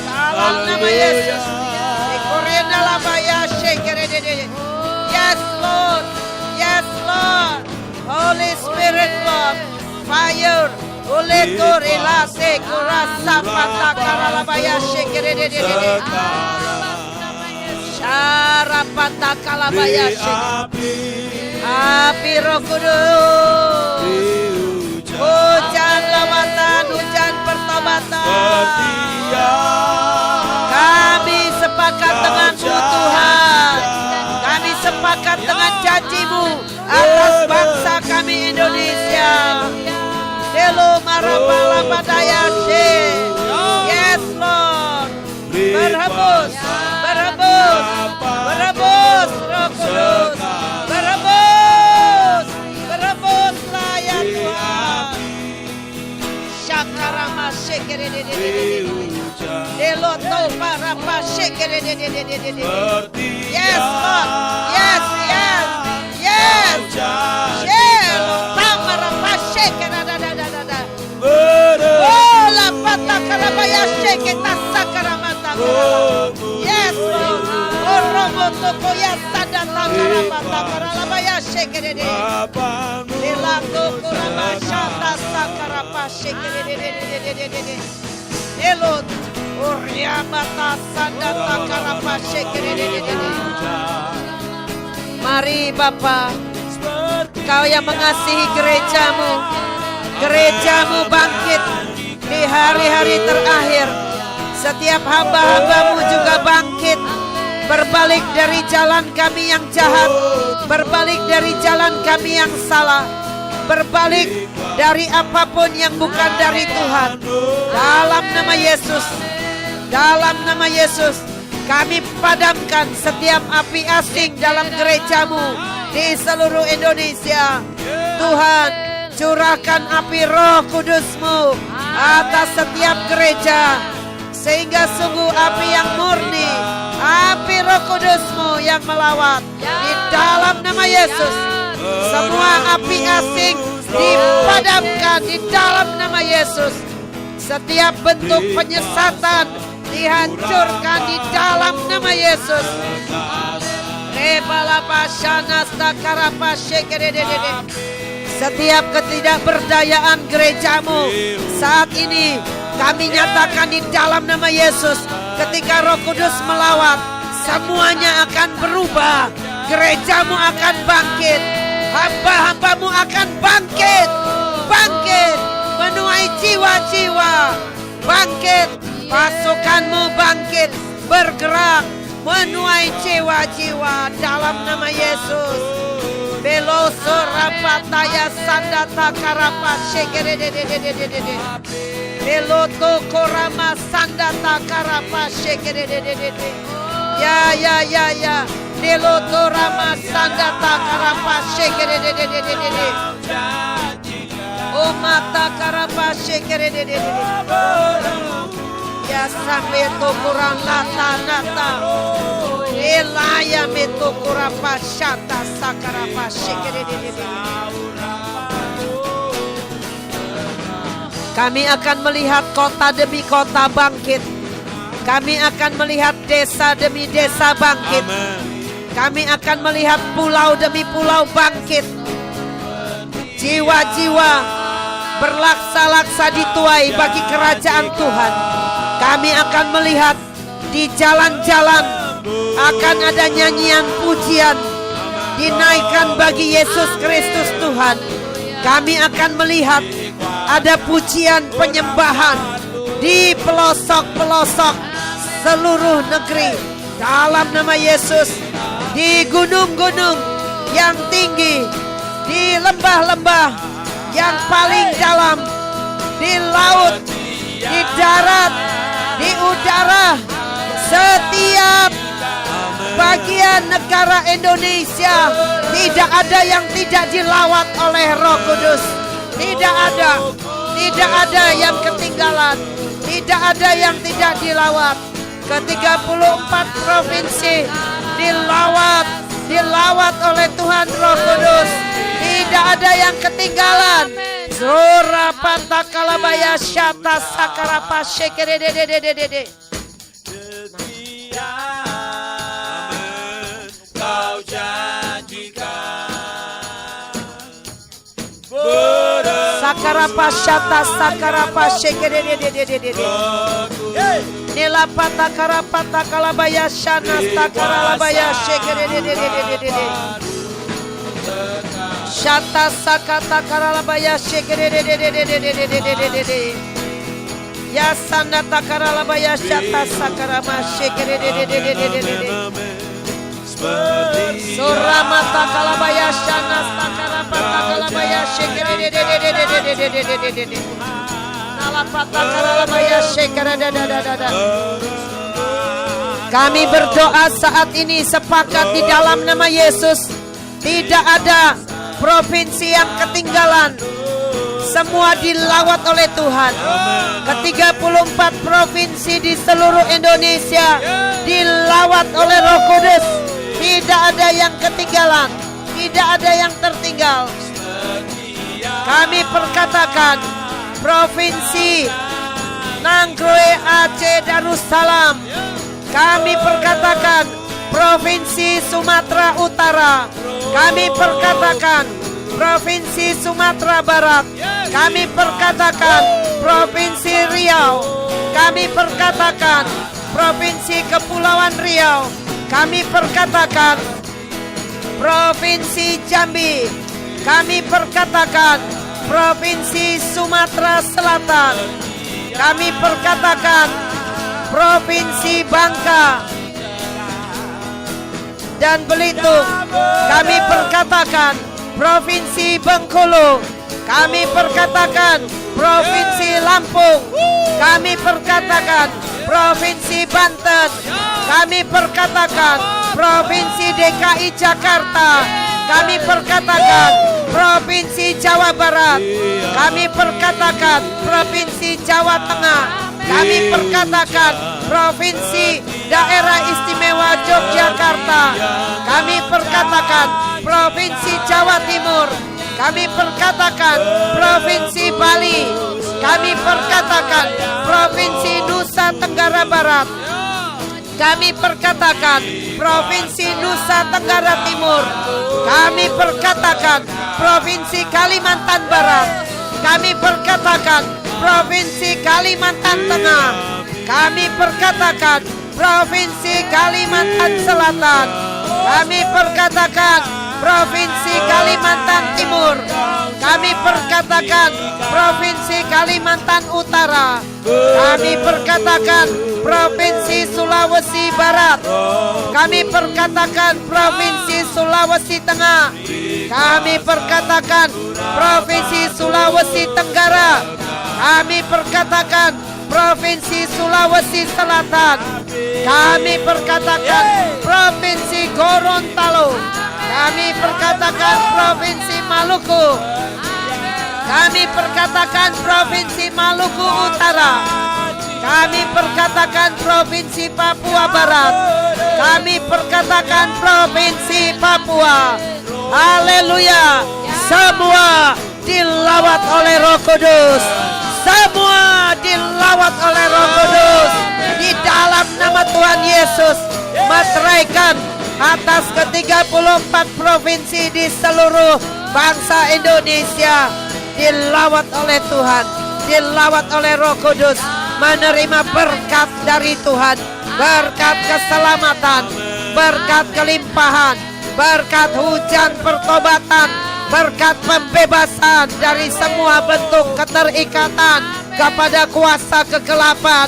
Dalam nama Yesus, dikorena labaya sekere. Yes Lord, yes Lord, Holy Spirit Lord, fire. Oleh korelase kurasa pata karalabaya sekere. Syara pata kalabaya sekere. Api Roh Kudus, hujan lawatan, hujan pertobatan. Kami sepakat denganmu Tuhan, kami sepakat dengan janjimu atas bangsa kami Indonesia. Hello marabala badayashe. Yes Lord. Berhembus, berhembus, berhembus Roh Kudus. Berhembus, berhembuslah ya Tuhan. Syakarama shekere. Deloto parapa shekere. Yes Lord. Yes, yes, yes. Shelo tamarapa shekere. Oh, la pata karabaya sheketa sakaramata. Yes, Lord. Oh, roboto koya sadata karamata karabaya shekere. Delato kuramashata sakarapa shekere. Elot oriamata sadata karapa shekere. Mari Bapa, Kau yang mengasihi gerejamu, gerejamu bangkit di hari-hari terakhir. Setiap hamba-hambamu juga bangkit, berbalik dari jalan kami yang jahat, berbalik dari jalan kami yang salah, berbalik dari apapun yang bukan dari Tuhan. Dalam nama Yesus, dalam nama Yesus, kami padamkan setiap api asing dalam gerejamu di seluruh Indonesia. Tuhan, curahkan api Roh Kudus-Mu atas setiap gereja, sehingga sungguh api yang murni, api Roh Kudus-Mu yang melawat. Di dalam nama Yesus, semua api asing dipadamkan di dalam nama Yesus. Setiap bentuk penyesatan dihancurkan di dalam nama Yesus. Setiap ketidakberdayaan gerejamu saat ini kami nyatakan di dalam nama Yesus. Ketika Roh Kudus melawat, semuanya akan berubah. Gerejamu akan bangkit, hamba-hambamu akan bangkit, bangkit, menuai jiwa-jiwa, bangkit, pasukanmu bangkit, bergerak, menuai jiwa-jiwa dalam nama Yesus. Beloso rapataya sandata karapa shekere. Beloto korama sandata karapa shekere. Ya. Beloto rama sandata karapa shekere. O mata karapa shekere. Ya sampai to kurang nata. Elaya meto kurapa shata sakarapa shekere. Kami akan melihat kota demi kota bangkit. Kami akan melihat desa demi desa bangkit. Kami akan melihat pulau demi pulau bangkit. Jiwa-jiwa berlaksa-laksa dituai bagi kerajaan Tuhan. Kami akan melihat di jalan-jalan akan ada nyanyian pujian dinaikkan bagi Yesus Kristus Tuhan. Kami akan melihat ada pujian penyembahan di pelosok-pelosok seluruh negeri. Dalam nama Yesus, di gunung-gunung yang tinggi, di lembah-lembah yang paling dalam, di laut, di darat, di udara, setiap bagian negara Indonesia, tidak ada yang tidak dilawat oleh Roh Kudus. Tidak ada yang ketinggalan, tidak ada yang tidak dilawat. Ke-34 provinsi dilawat oleh Tuhan Roh Kudus. Tidak ada yang ketinggalan. Zora patakalabaya syata sakarapa shekerede. Kau janjikan sakarapa syata sakarapa shekerede. Nila patakarapata kalabaya shana sakaralabaya shekerede. Shata sakata karalabaya shekerede. Ya sanda takaralabaya shata sakarama shekerede. Suramata kalabaya shana sakarapata kalabaya shekerede. Nalapata karalabaya shekerede. Kami berdoa saat ini sepakat di dalam nama Yesus. Tidak ada provinsi yang ketinggalan. Semua dilawat oleh Tuhan. Ke-34 provinsi di seluruh Indonesia dilawat oleh Roh Kudus. Tidak ada yang ketinggalan, tidak ada yang tertinggal. Kami perkatakan provinsi Nanggroe Aceh Darussalam. Kami perkatakan provinsi Sumatera Utara. Kami perkatakan provinsi Sumatera Barat. Kami perkatakan provinsi Riau. Kami perkatakan provinsi Kepulauan Riau. Kami perkatakan provinsi Jambi. Kami perkatakan provinsi Sumatera Selatan. Kami perkatakan provinsi Bangka dan Belitung. Kami perkatakan provinsi Bengkulu. Kami perkatakan provinsi Lampung. Kami perkatakan provinsi Banten. Kami perkatakan provinsi DKI Jakarta. Kami perkatakan provinsi Jawa Barat. Kami perkatakan provinsi Jawa Tengah. Kami perkatakan provinsi Daerah Istimewa Yogyakarta. Kami perkatakan provinsi Jawa Timur. Kami perkatakan provinsi Bali. Kami perkatakan provinsi Nusa Tenggara Barat. Kami perkatakan provinsi Nusa Tenggara Timur. Kami perkatakan provinsi Kalimantan Barat. Kami perkatakan provinsi Kalimantan Tengah. Kami perkatakan provinsi Kalimantan Selatan. Kami perkatakan provinsi Kalimantan Timur. Kami perkatakan provinsi Kalimantan Utara. Kami perkatakan provinsi Sulawesi Barat. Kami perkatakan provinsi Sulawesi Tengah. Kami perkatakan provinsi Sulawesi Tenggara. Kami perkatakan provinsi Sulawesi Selatan. Kami perkatakan provinsi Gorontalo. Kami perkatakan provinsi Maluku. Kami perkatakan provinsi Maluku Utara. Kami perkatakan provinsi Papua Barat. Kami perkatakan provinsi Papua. Haleluya. Semua dilawat oleh Roh Kudus. Semua dilawat oleh Roh Kudus. Di dalam nama Tuhan Yesus, materaikan atas ke-34 provinsi di seluruh bangsa Indonesia dilawat oleh Tuhan, dilawat oleh Roh Kudus, menerima berkat dari Tuhan, berkat keselamatan, berkat kelimpahan, berkat hujan pertobatan, berkat pembebasan dari semua bentuk keterikatan, kepada kuasa kegelapan,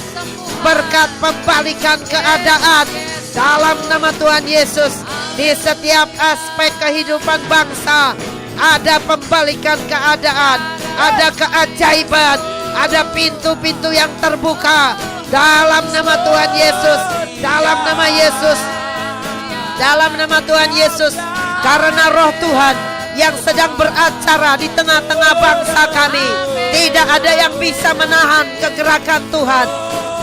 berkat pembalikan keadaan dalam nama Tuhan Yesus. Di setiap aspek kehidupan bangsa ada pembalikan keadaan, ada keajaiban, ada pintu-pintu yang terbuka dalam nama Tuhan Yesus, dalam nama Yesus, dalam nama Tuhan Yesus. Karena roh Tuhan yang sedang beracara di tengah-tengah bangsa kami, tidak ada yang bisa menahan kegerakan Tuhan,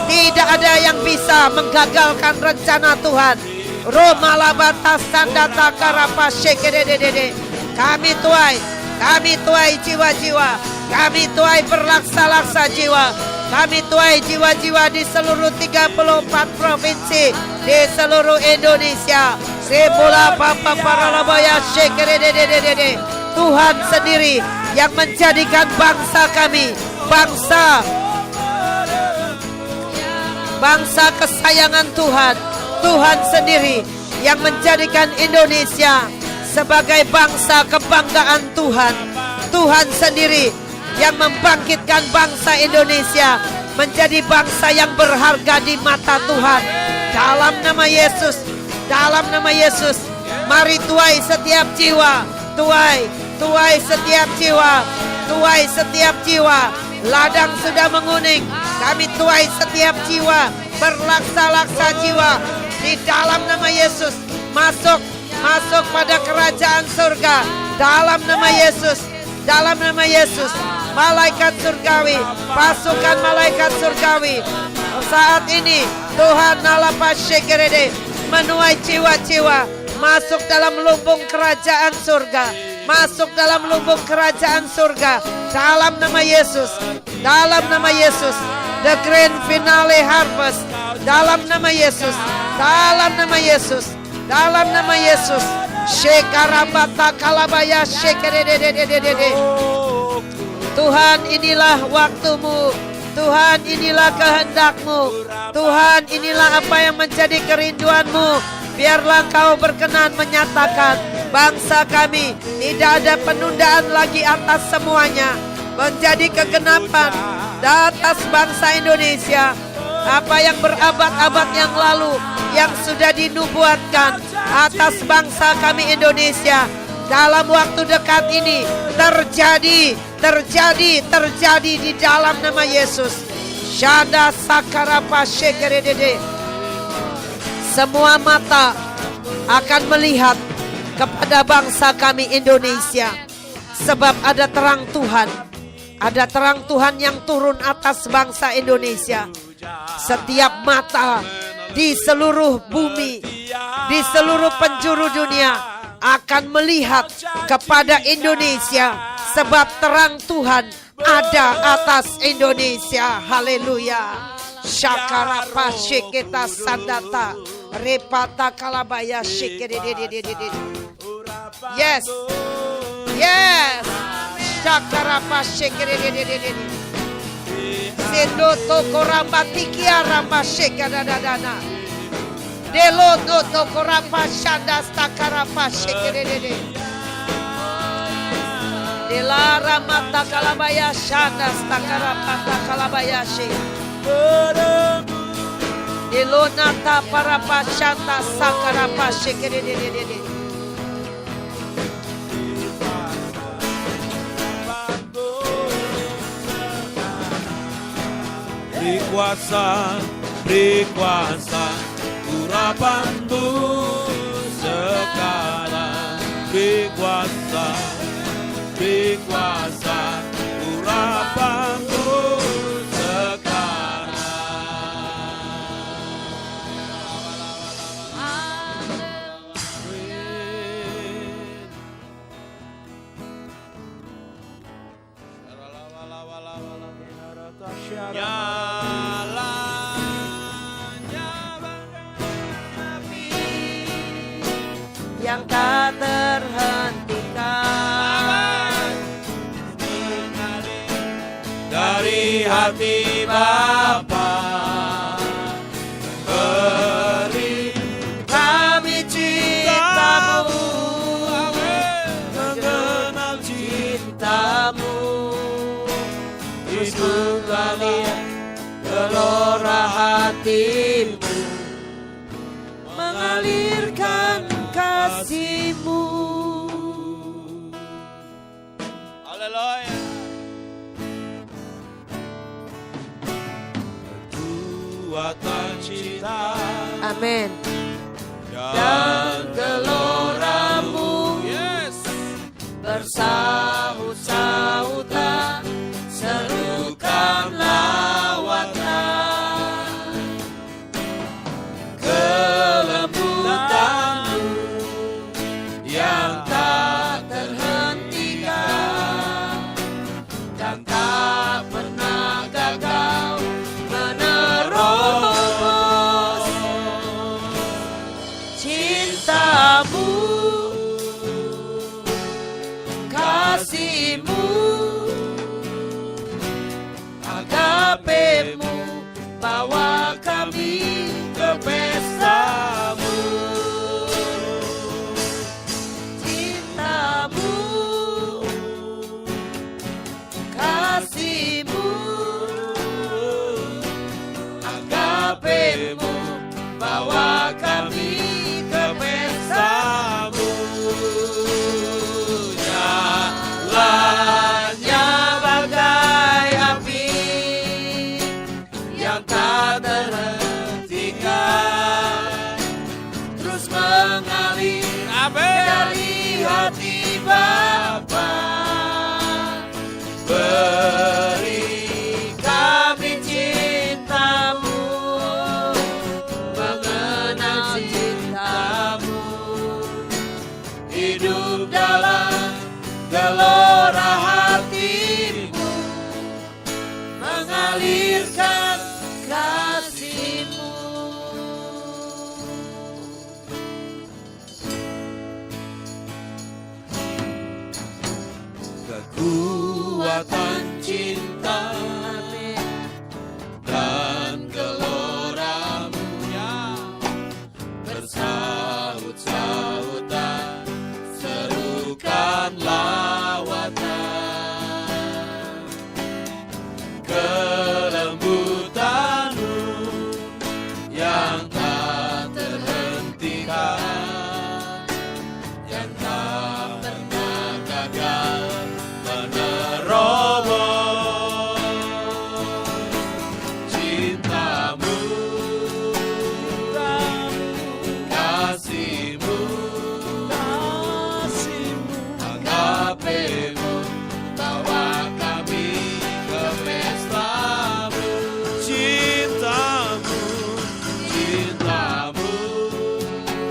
tidak ada yang bisa menggagalkan rencana Tuhan. Roma labata sandata karapa shekedededede. Kami tuai jiwa-jiwa, kami tuai berlaksa-laksa jiwa, kami tuai jiwa-jiwa di seluruh 34 provinsi di seluruh Indonesia. Sebola papa paralabaya shekedededede. Tuhan sendiri yang menjadikan bangsa kami bangsa kesayangan Tuhan. Tuhan sendiri yang menjadikan Indonesia sebagai bangsa kebanggaan Tuhan. Tuhan sendiri yang membangkitkan bangsa Indonesia menjadi bangsa yang berharga di mata Tuhan. Dalam nama Yesus, dalam nama Yesus, mari tuai setiap jiwa, tuai setiap jiwa, tuai setiap jiwa. Ladang sudah menguning, kami tuai setiap jiwa, berlaksa-laksa jiwa. Di dalam nama Yesus, masuk pada kerajaan surga. Dalam nama Yesus, dalam nama Yesus, malaikat surgawi, pasukan malaikat surgawi. Saat ini Tuhan nalapasyekerede menuai jiwa-jiwa masuk dalam lumbung kerajaan surga, masuk dalam lumbung kerajaan surga. Dalam nama Yesus, dalam nama Yesus, the grand finale harvest. Dalam nama Yesus, dalam nama Yesus, dalam nama Yesus. Shekarabata kalabaya shekerededededede. Tuhan, inilah waktumu. Tuhan, inilah kehendakmu. Tuhan, inilah apa yang menjadi kerinduanmu. Biarlah Kau berkenan menyatakan bangsa kami tidak ada penundaan lagi atas semuanya. Menjadi kegenapan di atas bangsa Indonesia. Apa yang berabad-abad yang lalu yang sudah dinubuatkan atas bangsa kami Indonesia dalam waktu dekat ini terjadi di dalam nama Yesus. Shanda sakarapa shekeredede. Semua mata akan melihat kepada bangsa kami Indonesia, sebab ada terang Tuhan. Ada terang Tuhan yang turun atas bangsa Indonesia. Setiap mata di seluruh bumi, di seluruh penjuru dunia akan melihat kepada Indonesia, sebab terang Tuhan ada atas Indonesia. Haleluya. Syakarapa sheketa sandata repata kalabaya shekededededede. Yes, yes. Syakarapa shekededededede. Sendo toko ramba tikia ramba shekadadadana. Delo no toko ramba shanda stakarapa shekededede. Dela rama takalabaya shanda stakarapa takalabaya she. Delo nata parapa shanda sakarapa shekedededede. Beri kuasa urapanmu sekarang. Beri kuasa urapanmu sekarang. Yang tak terhentikan dari hati Bapa, beri kami cintamu, mengenal cintamu, hidup dalam hatimu, mengalirkan kasih-Mu. Haleluya. Kekuatan cinta. Amin. Dan gelora-Mu, yes, bersahut-sahutan, serukan lawatan. Kelembutan-Mu yang tak terhentikan, dan tak pernah gagal menerobos. Cinta-Mu, kasih-Mu, agape-Mu, bawa kami ke pesta-Mu. Cinta-Mu, kasih-Mu, agape-Mu, bawa kami ke pesta-Mu. Nyalanya bagai api yang tak terhentikan, terus mengalir dari hati Bapa. Beri kami cinta-Mu, mengenal cinta-Mu, hidup dalam gelora hati-Mu, mengalirkan kasih-Mu. kekuatan cinta dan gelora-Mu yang bersahut-sahutan, serukan lawatan. Kelembutan-Mu yang tak terhentikan, yang tak pernah gagal menerobos. Cinta-Mu, kasih-Mu, agape-Mu, bawa kami ke pesta-Mu. Cinta-Mu, cinta-Mu,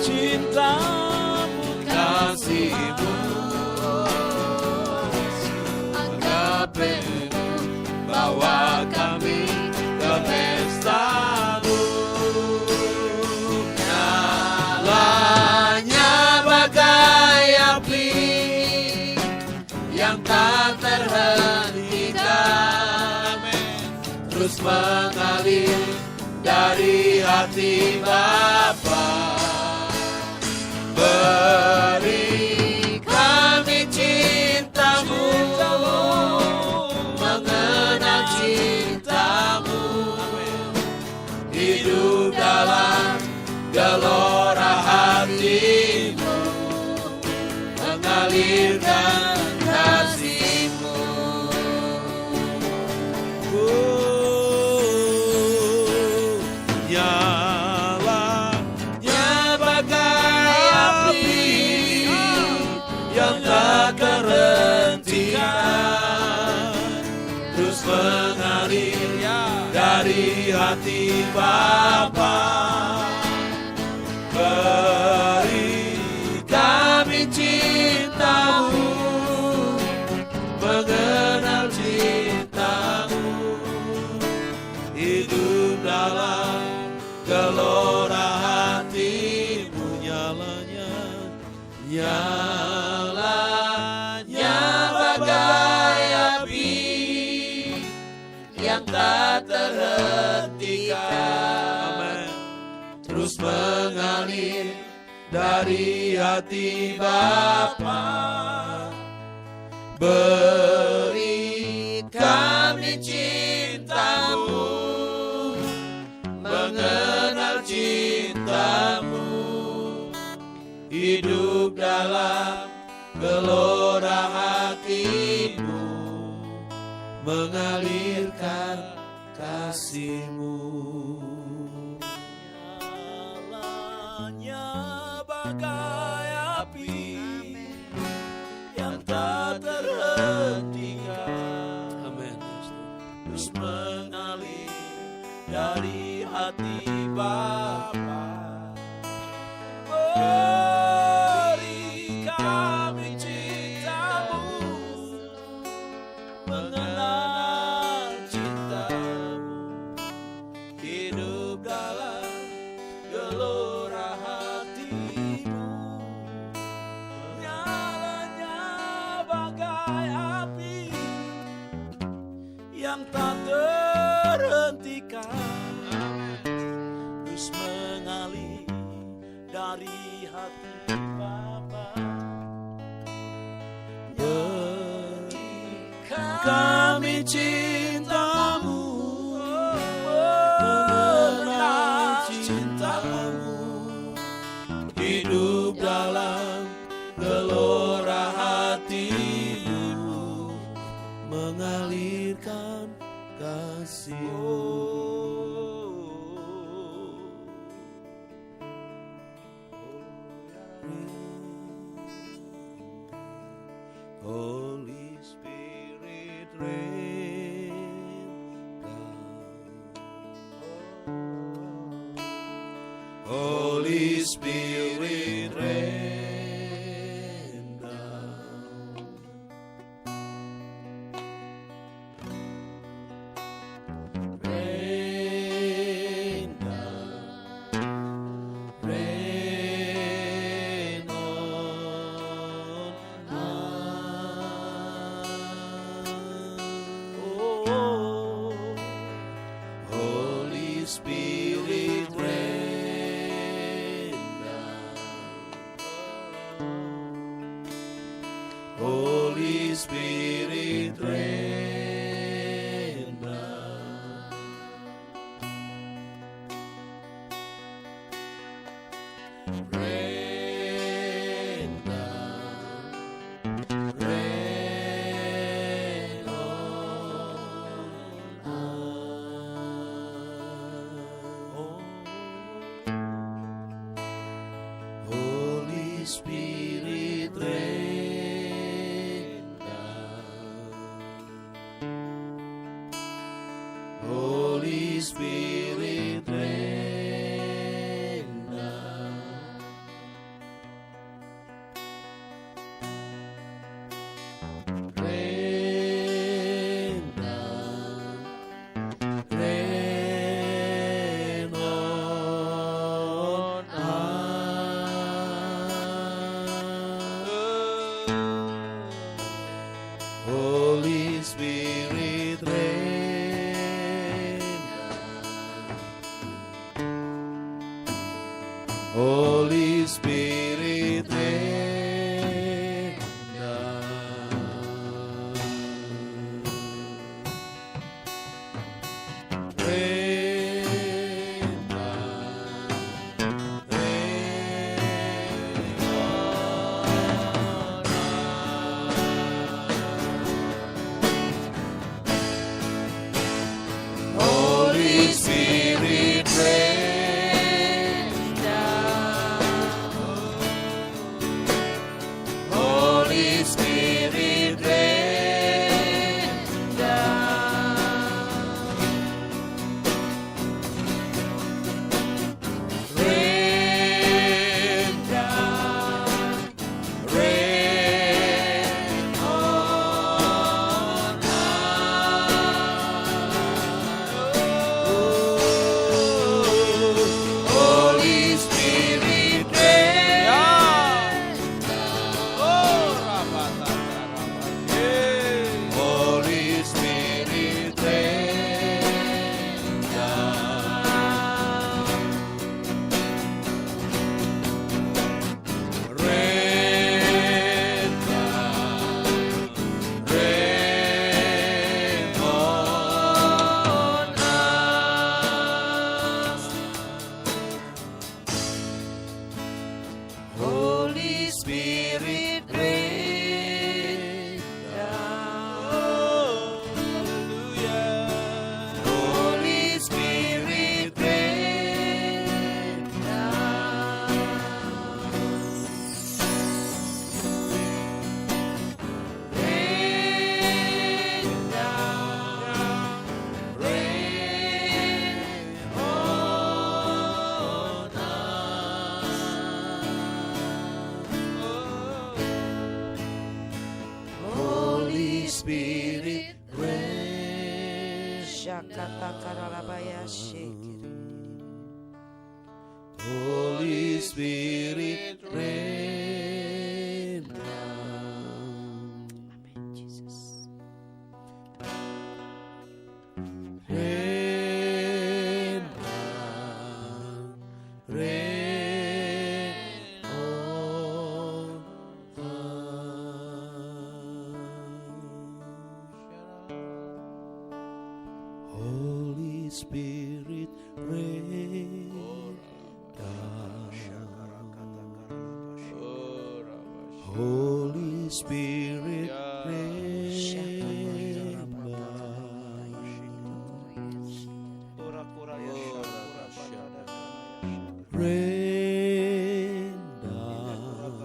cinta-Mu, kasih-Mu, agape-Mu, bawa kami ke pesta-Mu. Nyalanya bagai api yang tak terhentikan, terus mengalir dari hati Bapa. Beri kami cinta-Mu, mengenal cinta-Mu, hidup dalam gelora hati-Mu, mengalirkan kasih-Mu. Nyalanya bagai api yang tak terhentikan, terus mengalir dari hati Bapa. Beri kami cinta-Mu, mengenal cinta-Mu, hidup dalam gelora hati-Mu. Nyalanya bagai api yang tak terhentikan, terus mengalir dari hati Bapa. Beri kami cinta-Mu, mengenal hidup dalam gelora hatimu, mengalirkan kasih-Mu. Nyalanya bagai api yang tak terhentikan, amin, terus mengalir dari hati Bapa. Beri kami cinta-Mu, mengenal cinta-Mu, hidup dalam gelora hati-Mu. Nyalanya bagai api yang tak terhentikan, terus mengalir dari hati Bapa. Beri kami cinta-Mu, mengenal cinta-Mu, hidup dalam gelora hati-Mu, mengalirkan kasih-Mu. Holy Spirit, rain down. Holy Spirit, rain down. Rain down. Rain on Holy Spirit, rain down. Holy Spirit, rain down. Rain down. Rain Holy Spirit, rain down. Holy Spirit, rain down. Rain down. Rain on us. Spirit rain down. Holy Spirit rain down. Rain down. Rain on us. Holy Spirit rain. Shakata karalabaya shikiri. Holy Spirit rain down. Amen, Jesus. Rain down. Rain on us. Holy Spirit rain down. Holy Spirit rain down. Rain down.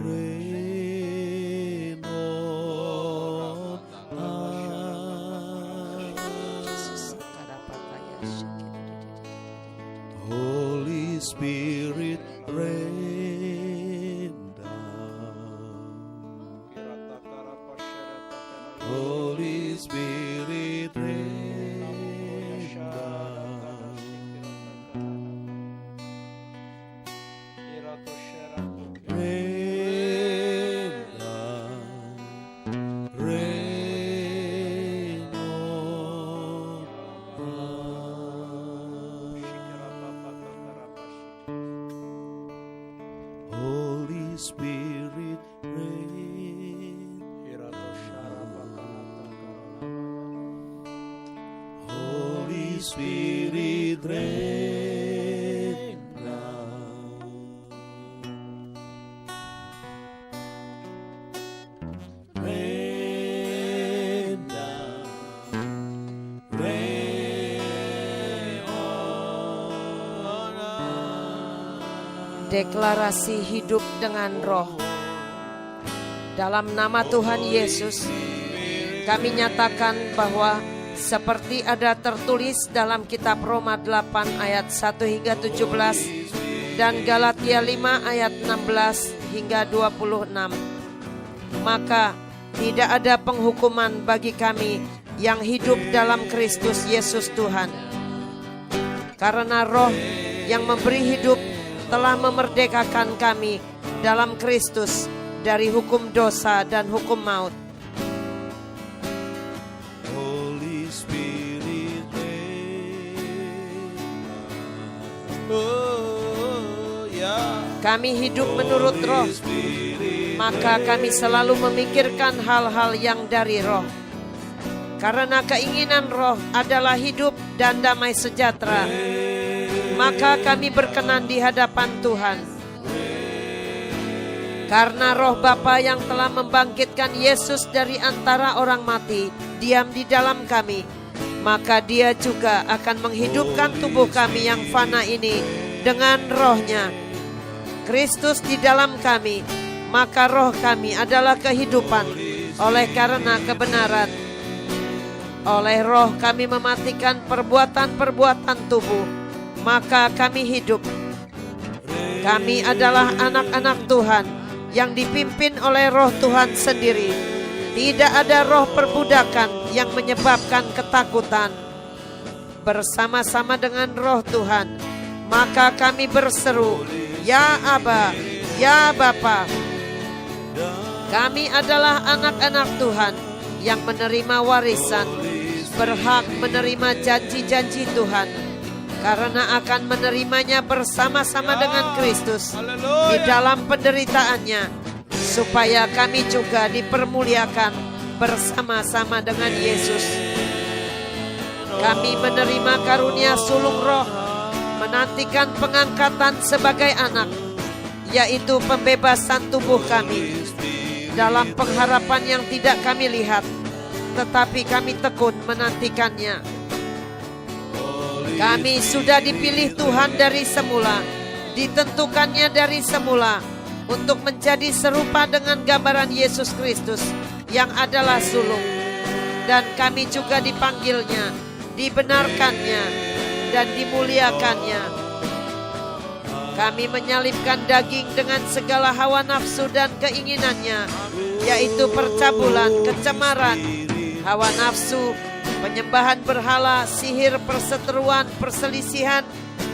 Rain on us. Holy Spirit rain down. Holy Spirit rain down. Rain down. Rain on us. Holy Spirit rain. Holy Spirit rain down. Rain down. Rain on us. Deklarasi hidup dengan roh. Dalam nama Tuhan Yesus, kami nyatakan bahwa seperti ada tertulis dalam kitab Roma 8 ayat 1 hingga 17 dan Galatia 5 ayat 16 hingga 26. Maka tidak ada penghukuman bagi kami yang hidup dalam Kristus Yesus Tuhan. Karena roh yang memberi hidup telah memerdekakan kami dalam Kristus dari hukum dosa dan hukum maut. Holy Spirit kami hidup menurut roh, maka kami selalu memikirkan hal-hal yang dari roh. Karena keinginan roh adalah hidup dan damai sejahtera, maka kami berkenan di hadapan Tuhan. Karena roh Bapa yang telah membangkitkan Yesus dari antara orang mati diam di dalam kami, maka Dia juga akan menghidupkan tubuh kami yang fana ini dengan rohnya. Kristus di dalam kami, maka roh kami adalah kehidupan oleh karena kebenaran. Oleh roh kami mematikan perbuatan-perbuatan tubuh, maka kami hidup. Kami adalah anak-anak Tuhan yang dipimpin oleh roh Tuhan sendiri. Tidak ada roh perbudakan yang menyebabkan ketakutan. Bersama-sama dengan roh Tuhan, maka kami berseru, Ya Aba, Ya Bapa. Kami adalah anak-anak Tuhan yang menerima warisan, berhak menerima janji-janji Tuhan, karena akan menerimanya bersama-sama dengan Kristus di dalam penderitaannya, supaya kami juga dipermuliakan bersama-sama dengan Yesus. Kami menerima karunia sulung roh, menantikan pengangkatan sebagai anak, yaitu pembebasan tubuh kami dalam pengharapan yang tidak kami lihat, tetapi kami tekun menantikannya. Kami sudah dipilih Tuhan dari semula, ditentukannya dari semula untuk menjadi serupa dengan gambaran Yesus Kristus yang adalah sulung. Dan kami juga dipanggilnya, dibenarkannya, dan dimuliakannya. Kami menyalibkan daging dengan segala hawa nafsu dan keinginannya, yaitu percabulan, kecemaran, hawa nafsu, penyembahan berhala, sihir, perseteruan, perselisihan,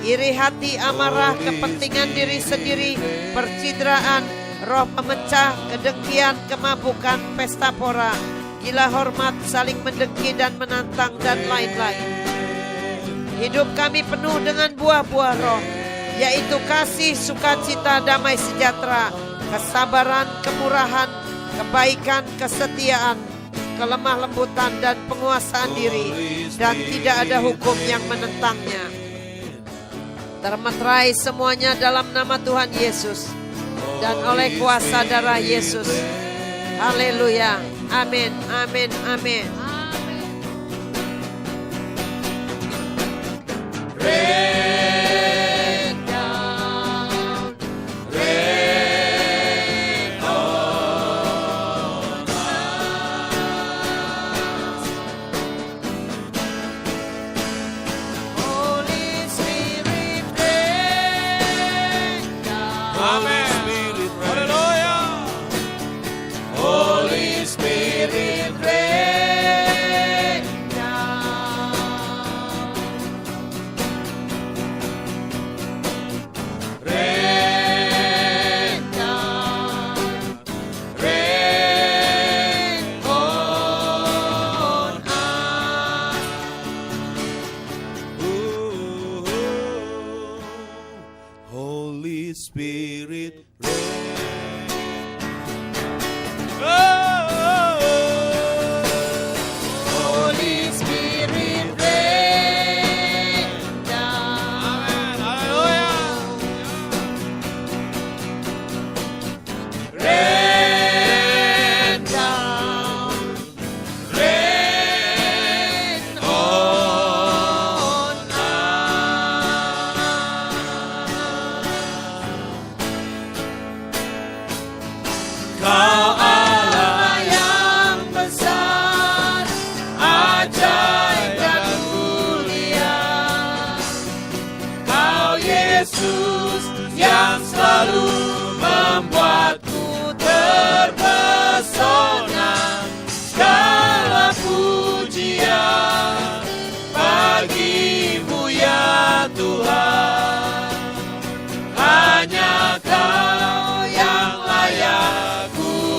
iri hati, amarah, kepentingan diri sendiri, percidraan, roh pemecah, kedengkian, kemabukan, pesta pora, gila hormat, saling mendengki dan menantang, dan lain-lain. Hidup kami penuh dengan buah-buah roh, yaitu kasih, sukacita, damai sejahtera, kesabaran, kemurahan, kebaikan, kesetiaan, kelemah lembutan, dan penguasaan diri, dan tidak ada hukum yang menentangnya. Termeterai semuanya dalam nama Tuhan Yesus dan oleh kuasa darah Yesus. Haleluya. Amin, amin, amin. Hanya Kau yang layak ku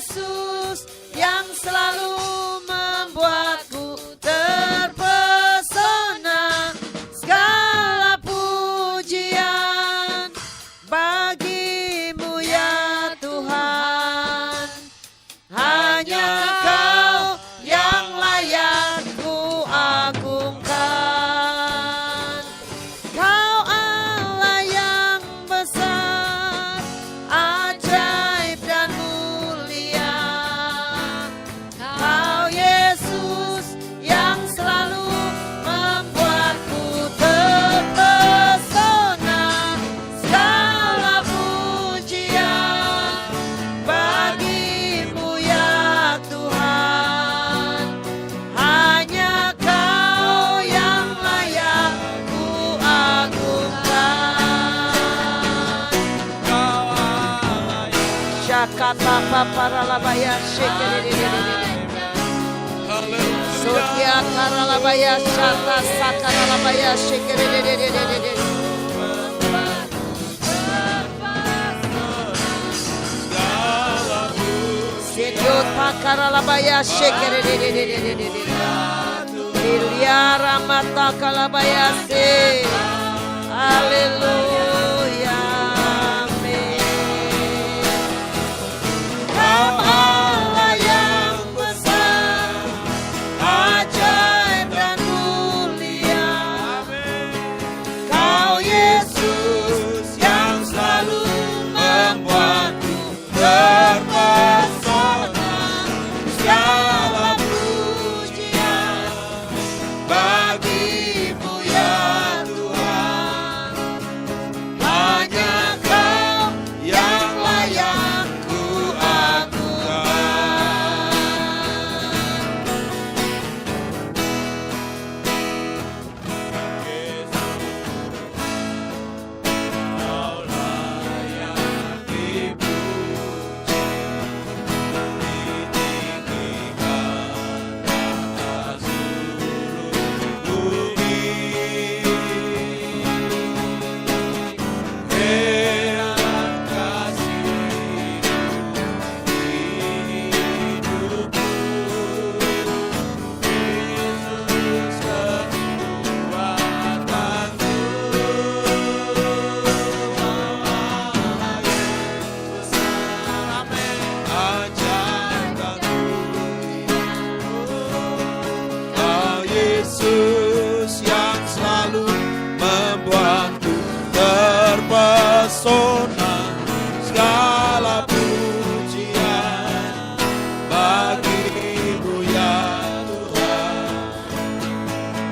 Yesus yang selalu membuatku terpesona. Segala pujian bagimu ya Tuhan. Hanya Kau yang layak ku agungkan. Kau Allah yang besar, ajaib dan mulia. Kau Yesus yang selalu membuatku terpesona. Segala pujian bagimu ya Tuhan. Hanya Kau yang layak ku agungkan. Shakata papara labaya shekerere. Sotia karalabaya shata sakaralabaya shekerere. Sediot pakaralabaya shekerere. Iliara mata kalabaya se. Haleluya. Amin. Kau Allah yang besar, ajaib dan mulia. Kau Yesus yang selalu membuatku terpesona. Segala pujian bagimu ya Tuhan. Hanya Kau yang layak ku agungkan. Kau Yesus yang selalu membuatku terpesona. Segala pujian bagimu ya Tuhan.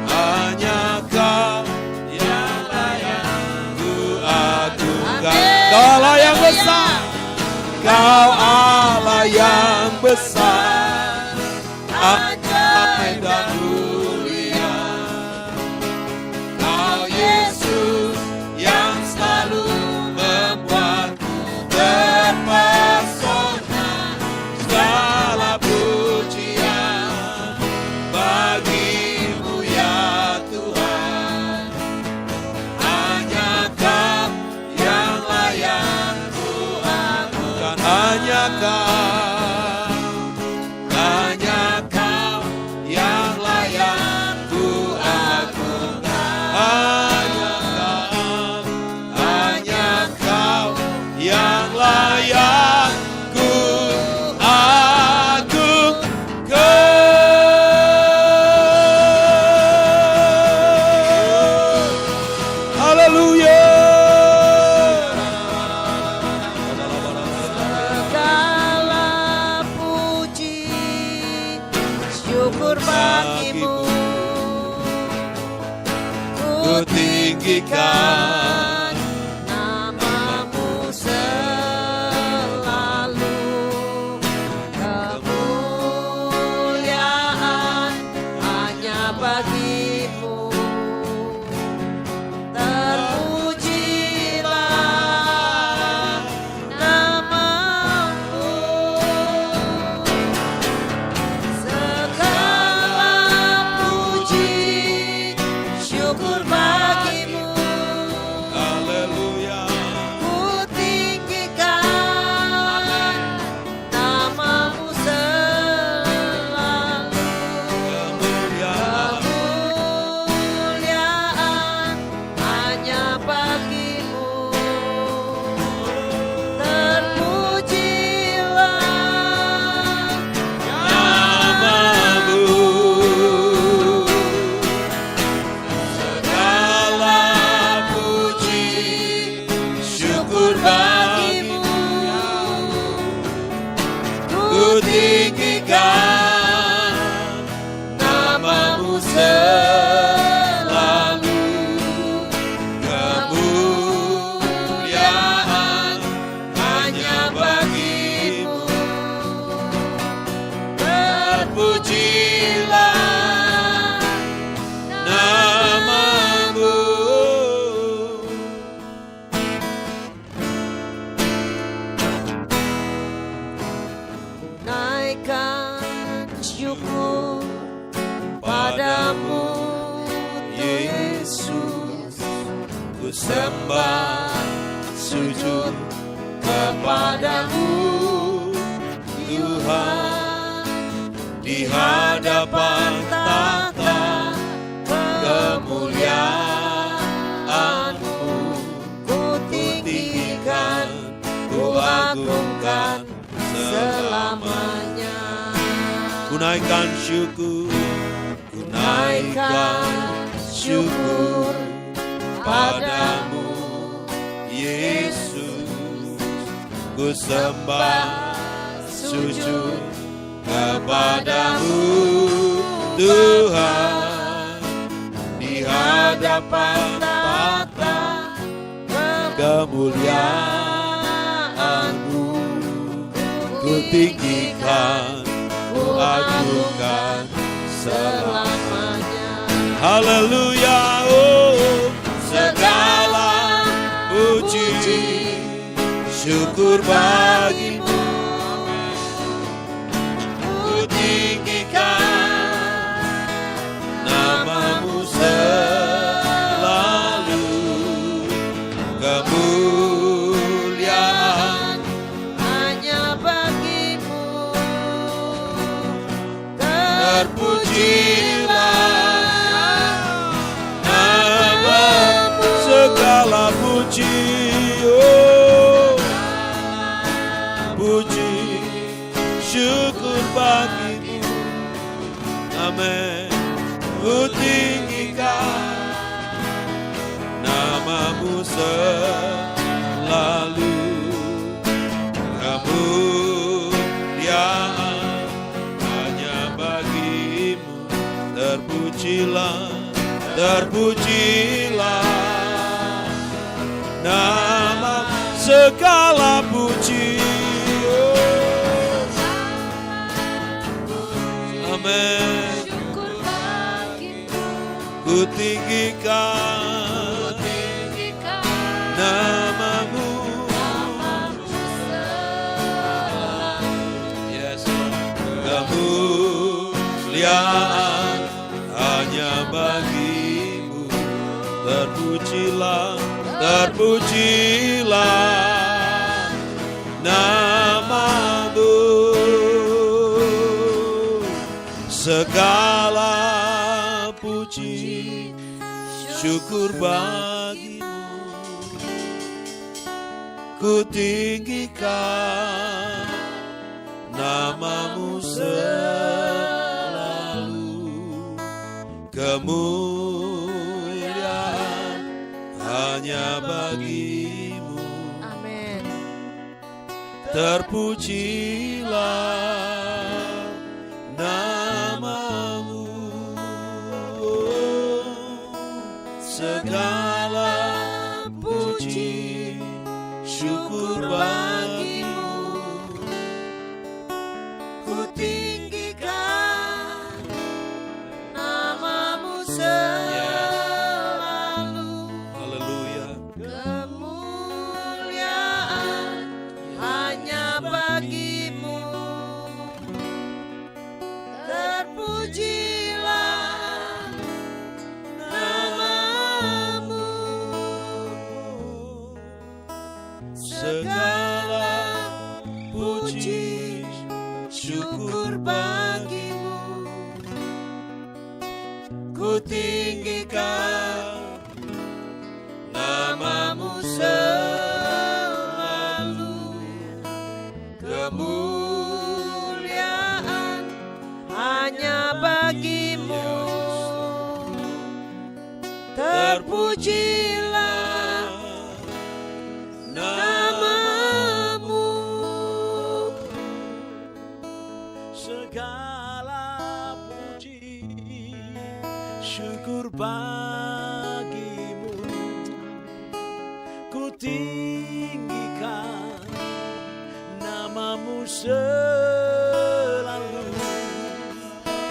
Hanya Kau yang layak ku agungkan. Kau Allah yang besar, Kau Allah yang besar, ajaib dan mulia. Kau Yesus yang selalu membuatku terpesona. Segala pujian bagimu ya Tuhan. Hanya Kau yang layak ku agungkan. Hanya Kau yang layak ku agungkan. Hanya Kau yang layak ku agungkan. Haleluya. Segala puji syukur bagimu ku tinggikan namamu selalu. Kemuliaan hanya bagimu. Terpujilah namamu. Segala puji syukur bagimu tinggikan namamu selalu, kemuliaan hanya bagimu. Terpujilah namamu. Naikkan syukur padamu Yesus, ku sembah sujud kepadamu Tuhan, di hadapan tahta kemuliaan-Mu. ku tinggikan, ku agungkan selamanya. Ku naikkan syukur, ku naikkan syukur padamu Yesus, ku sembah sujud kepadamu Tuhan, di hadapan tahta kemuliaan-Mu. Ku tinggikan, ku agungkan selamanya. Haleluya, oh, segala puji syukur bagimu. Ku tinggikan namamu selalu, kemuliaan Hanya bagimu, terpujilah namamu, segala puji, oh, puji syukur bagimu. Amin. Ku tinggikan namamu selalu, kemuliaan hanya bagimu. Terpujilah, terpujilah nama segala puji, oh. Amin. syukur bagimu, Ku tinggikan namamu. Yes, kemuliaan hanya bagimu. Terpujilah, terpujilah namamu. Segala puji syukur bagimu. Ku tinggikan namamu selalu, kemuliaan hanya bagimu. Amin. Terpujilah namamu. Segala puji syukur bagimu. Ku tinggikan namamu selalu, Haleluya. kemuliaan hanya bagimu. Terpujilah namamu, Segala puji syukur bagimu. Ku tinggikan namamu selalu, kemuliaan hanya bagimu. Terpujilah namamu, Segala puji syukur bagimu, ku tinggikan namamu selalu,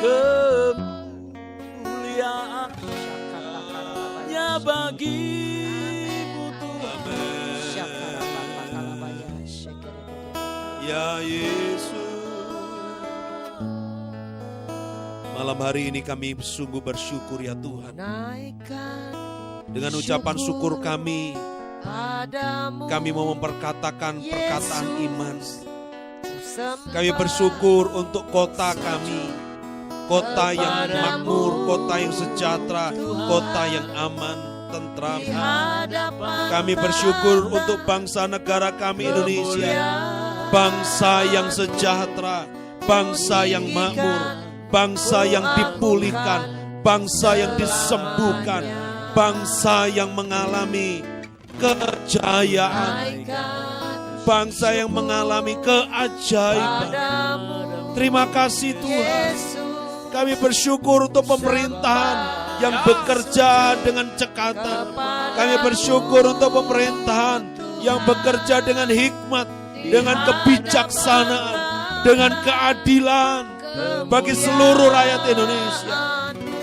kemuliaannya bagimu Tuhan. Ya Yesus, malam hari ini kami sungguh bersyukur ya Tuhan. Dengan ucapan syukur kami mau memperkatakan perkataan iman. Kami bersyukur untuk kota kami, kota yang makmur, kota yang sejahtera, kota yang aman, tentram. Kami bersyukur untuk bangsa negara kami Indonesia, bangsa yang sejahtera, bangsa yang makmur, bangsa yang dipulihkan, bangsa yang disembuhkan, bangsa yang mengalami kejayaan, bangsa yang mengalami keajaiban. Terima kasih Tuhan. Kami bersyukur untuk pemerintahan yang bekerja dengan cekatan. Kami bersyukur untuk pemerintahan yang bekerja dengan hikmat, dengan kebijaksanaan, dengan keadilan bagi seluruh rakyat Indonesia.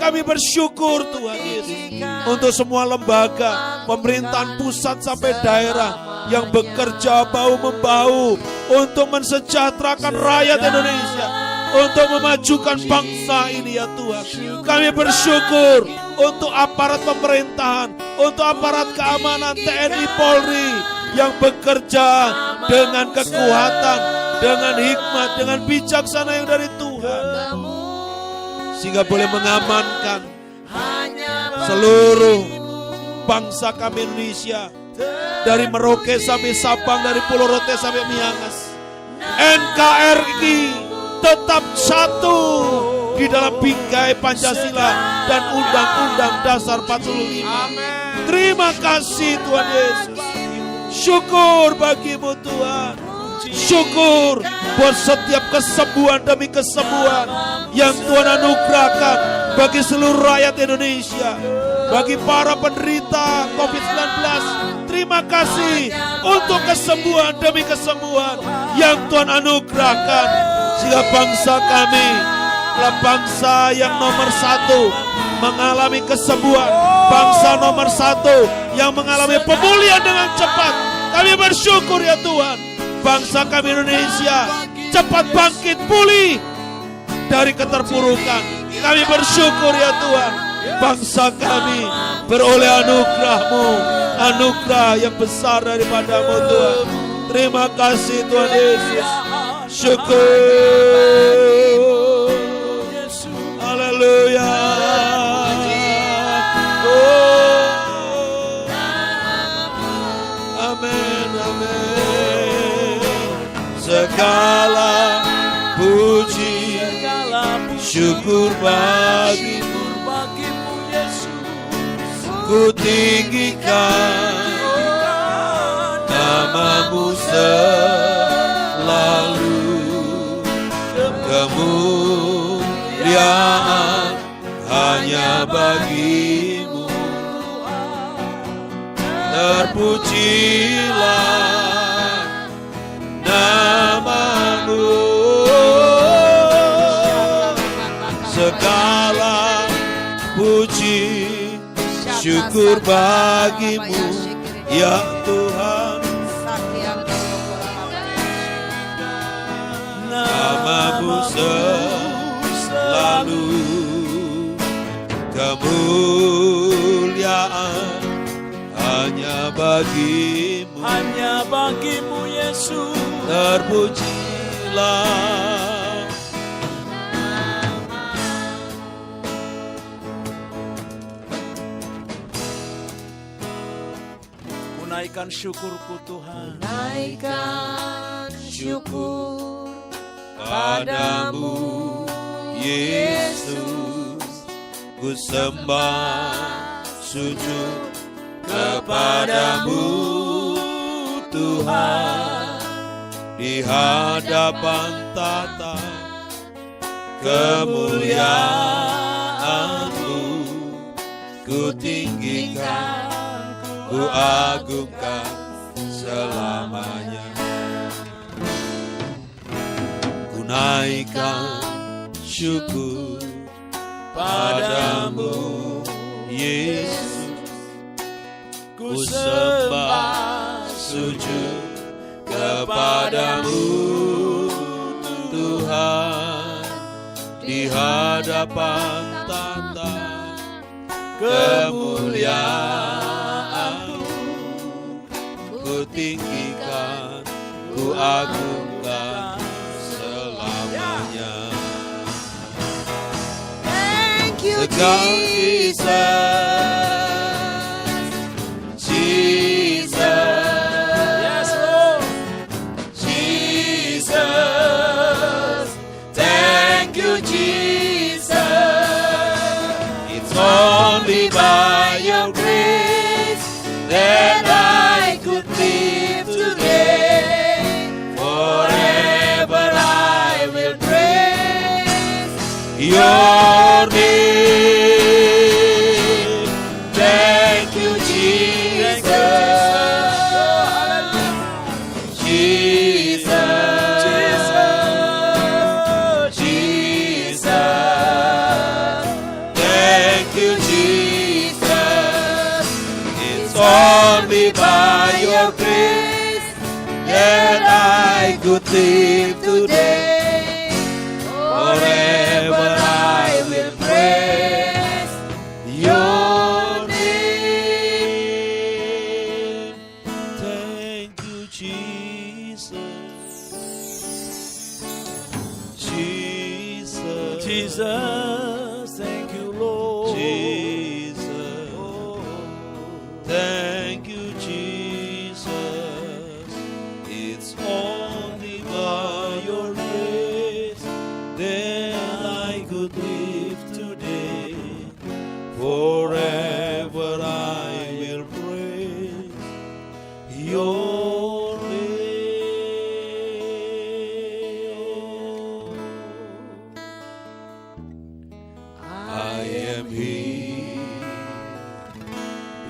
Kami bersyukur Tuhan Yesus untuk semua lembaga, pemerintahan pusat sampai daerah yang bekerja bahu-membahu untuk mensejahterakan rakyat Indonesia, untuk memajukan bangsa ini ya Tuhan. Kami bersyukur untuk aparat pemerintahan, untuk aparat keamanan TNI Polri yang bekerja dengan kekuatan, dengan hikmat, dengan bijaksana yang dari Tuhan, sehingga boleh mengamankan seluruh bangsa kami Indonesia, dari Merauke sampai Sabang, dari Pulau Rote sampai Miangas. NKRI tetap satu di dalam bingkai Pancasila dan Undang-Undang Dasar 45. Terima kasih Tuhan Yesus. Syukur bagimu Tuhan. Syukur buat setiap kesembuhan demi kesembuhan yang Tuhan anugerahkan bagi seluruh rakyat Indonesia, bagi para penderita COVID-19. Terima kasih untuk kesembuhan demi kesembuhan yang Tuhan anugerahkan, sehingga bangsa kami adalah bangsa yang nomor satu mengalami kesembuhan, bangsa nomor satu yang mengalami pemulihan dengan cepat. Kami bersyukur ya Tuhan. Bangsa kami Indonesia cepat bangkit pulih dari keterpurukan. Kami bersyukur ya Tuhan. Bangsa kami beroleh anugerah-Mu, anugerah yang besar daripada-Mu Tuhan. Terima kasih Tuhan Yesus. Syukur. Haleluya. Amin, amin. Segala puji, syukur bagimu Yesus. Ku tinggikan namamu selalu, kemuliaan hanya bagimu. Terpujilah namamu, segala puji syukur bagimu ya Tuhan. Namamu selalu, kemuliaan hanya bagimu, hanya bagimu Yesus. Terpujilah. Ku naikkan syukurku Tuhan, naikkan syukur padamu Yesus. Ku sembah sujud kepadamu Tuhan, di hadapan tata kemuliaan-Mu ku tinggikan, ku agungkan selamanya. Ku naikkan syukur padamu, Yesus. Ku sembah sujud kepadamu, Tuhan, di hadapan tata kemuliaan-Mu ku tinggikan, ku agungkan selamanya. Thank you, Jesus, Jesus, Yes, Lord. Jesus, thank you, Jesus. It's only by your grace that I could live today. Forever I will praise your name. Thank you, Jesus. Jesus, Jesus, thank you, Jesus. It's only by your grace that I could live today. Forever I will praise your name. Thank you, Jesus. Jesus, Jesus, thank you, Lord. Jesus, thank you, Jesus. It's only by your grace that I could live today. Forever I will praise your name. I am here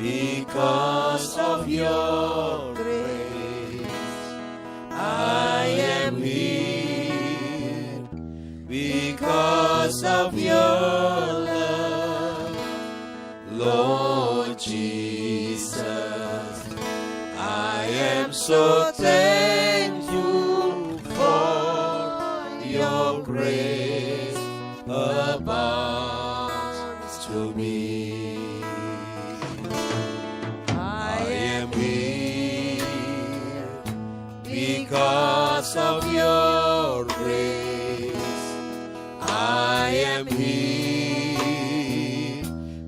because of your grace. I am here because of your love, Lord Jesus. I am so thankful for your grace abounds to me. I am here because of your grace. I am here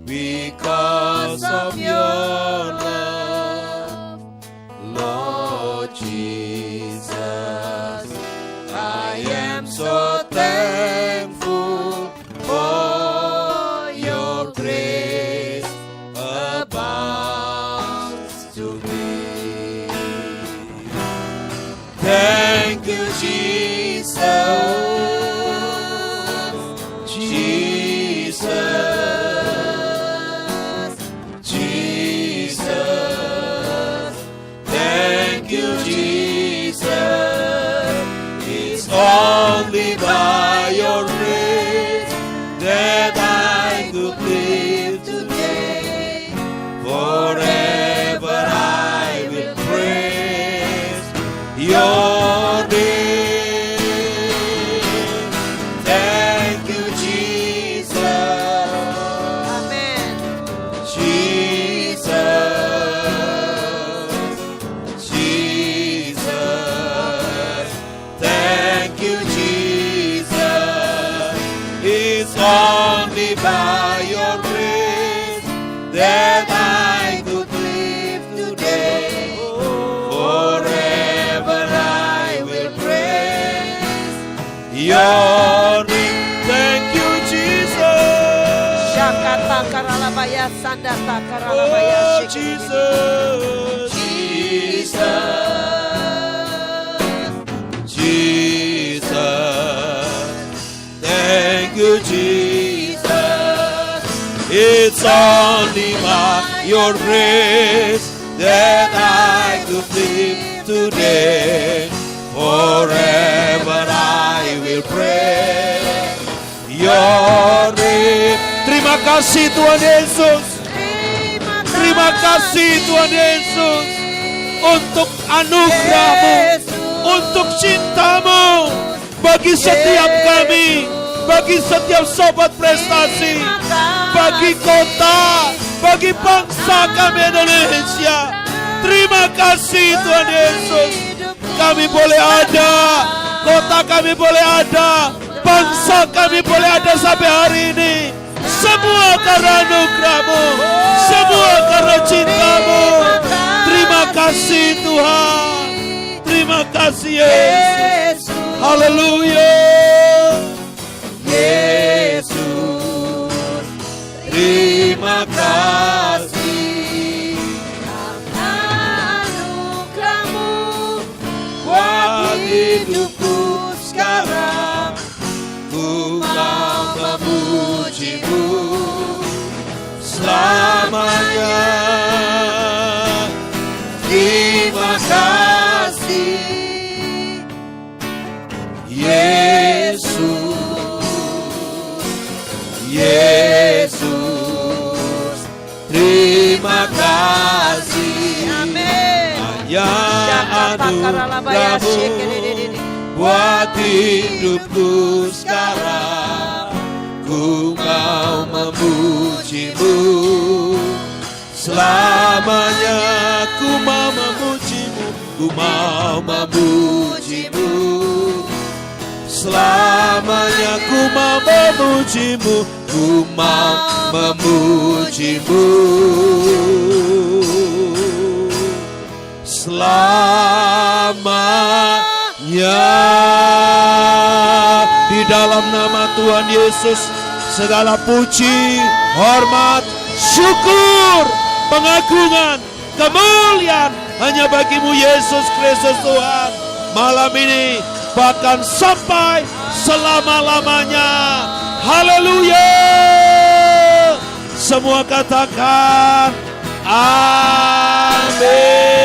because of your love, Lord Jesus. I am so thankful for your grace abounds to me. Thank you, Jesus. Jesus, Jesus, thank you, Jesus. It's only by your grace that I could live today. Forever I will praise your name. Thank you, Jesus. Amen. Jesus, Jesus, thank you, Jesus. It's only by your grace that I could live today. Forever I will praise your name. Thank you, Jesus. Shakata karalabaya sandata karalabaya Oh, shikiri. Jesus, Jesus, Jesus. It's only by your grace that I could live today. Forever I will pray your name. Terima kasih Tuhan Yesus. Terima kasih Tuhan Yesus untuk anugerah-Mu, untuk cinta-Mu bagi setiap kami, bagi setiap sobat prestasi, bagi kota, bagi bangsa kami Indonesia. Terima kasih Tuhan Yesus. Kami boleh ada, kota kami boleh ada, bangsa kami boleh ada sampai hari ini. Semua karena anugerah-Mu, semua karena cinta-Mu. Terima kasih Tuhan. Terima kasih Yesus. Haleluya. Yesus, terima kasih. Anugerah-Mu Buat hidupku sekarang, ku mau memuji-Mu selamanya. Terima kasih Yesus, Yesus, terima kasih. Hanya anugerah-Mu buat hidupku sekarang, ku mau memuji-Mu selamanya. Ku mau memuji-Mu, ku mau memuji-Mu selamanya. Ku mau memuji-Mu, ku mau memuji-Mu selamanya. Di dalam nama Tuhan Yesus, segala puji, hormat, syukur, pengagungan, kemuliaan hanya bagi-Mu Yesus Kristus Tuhan. Malam ini bahkan sampai selama-lamanya. Haleluya. Semua katakan amin.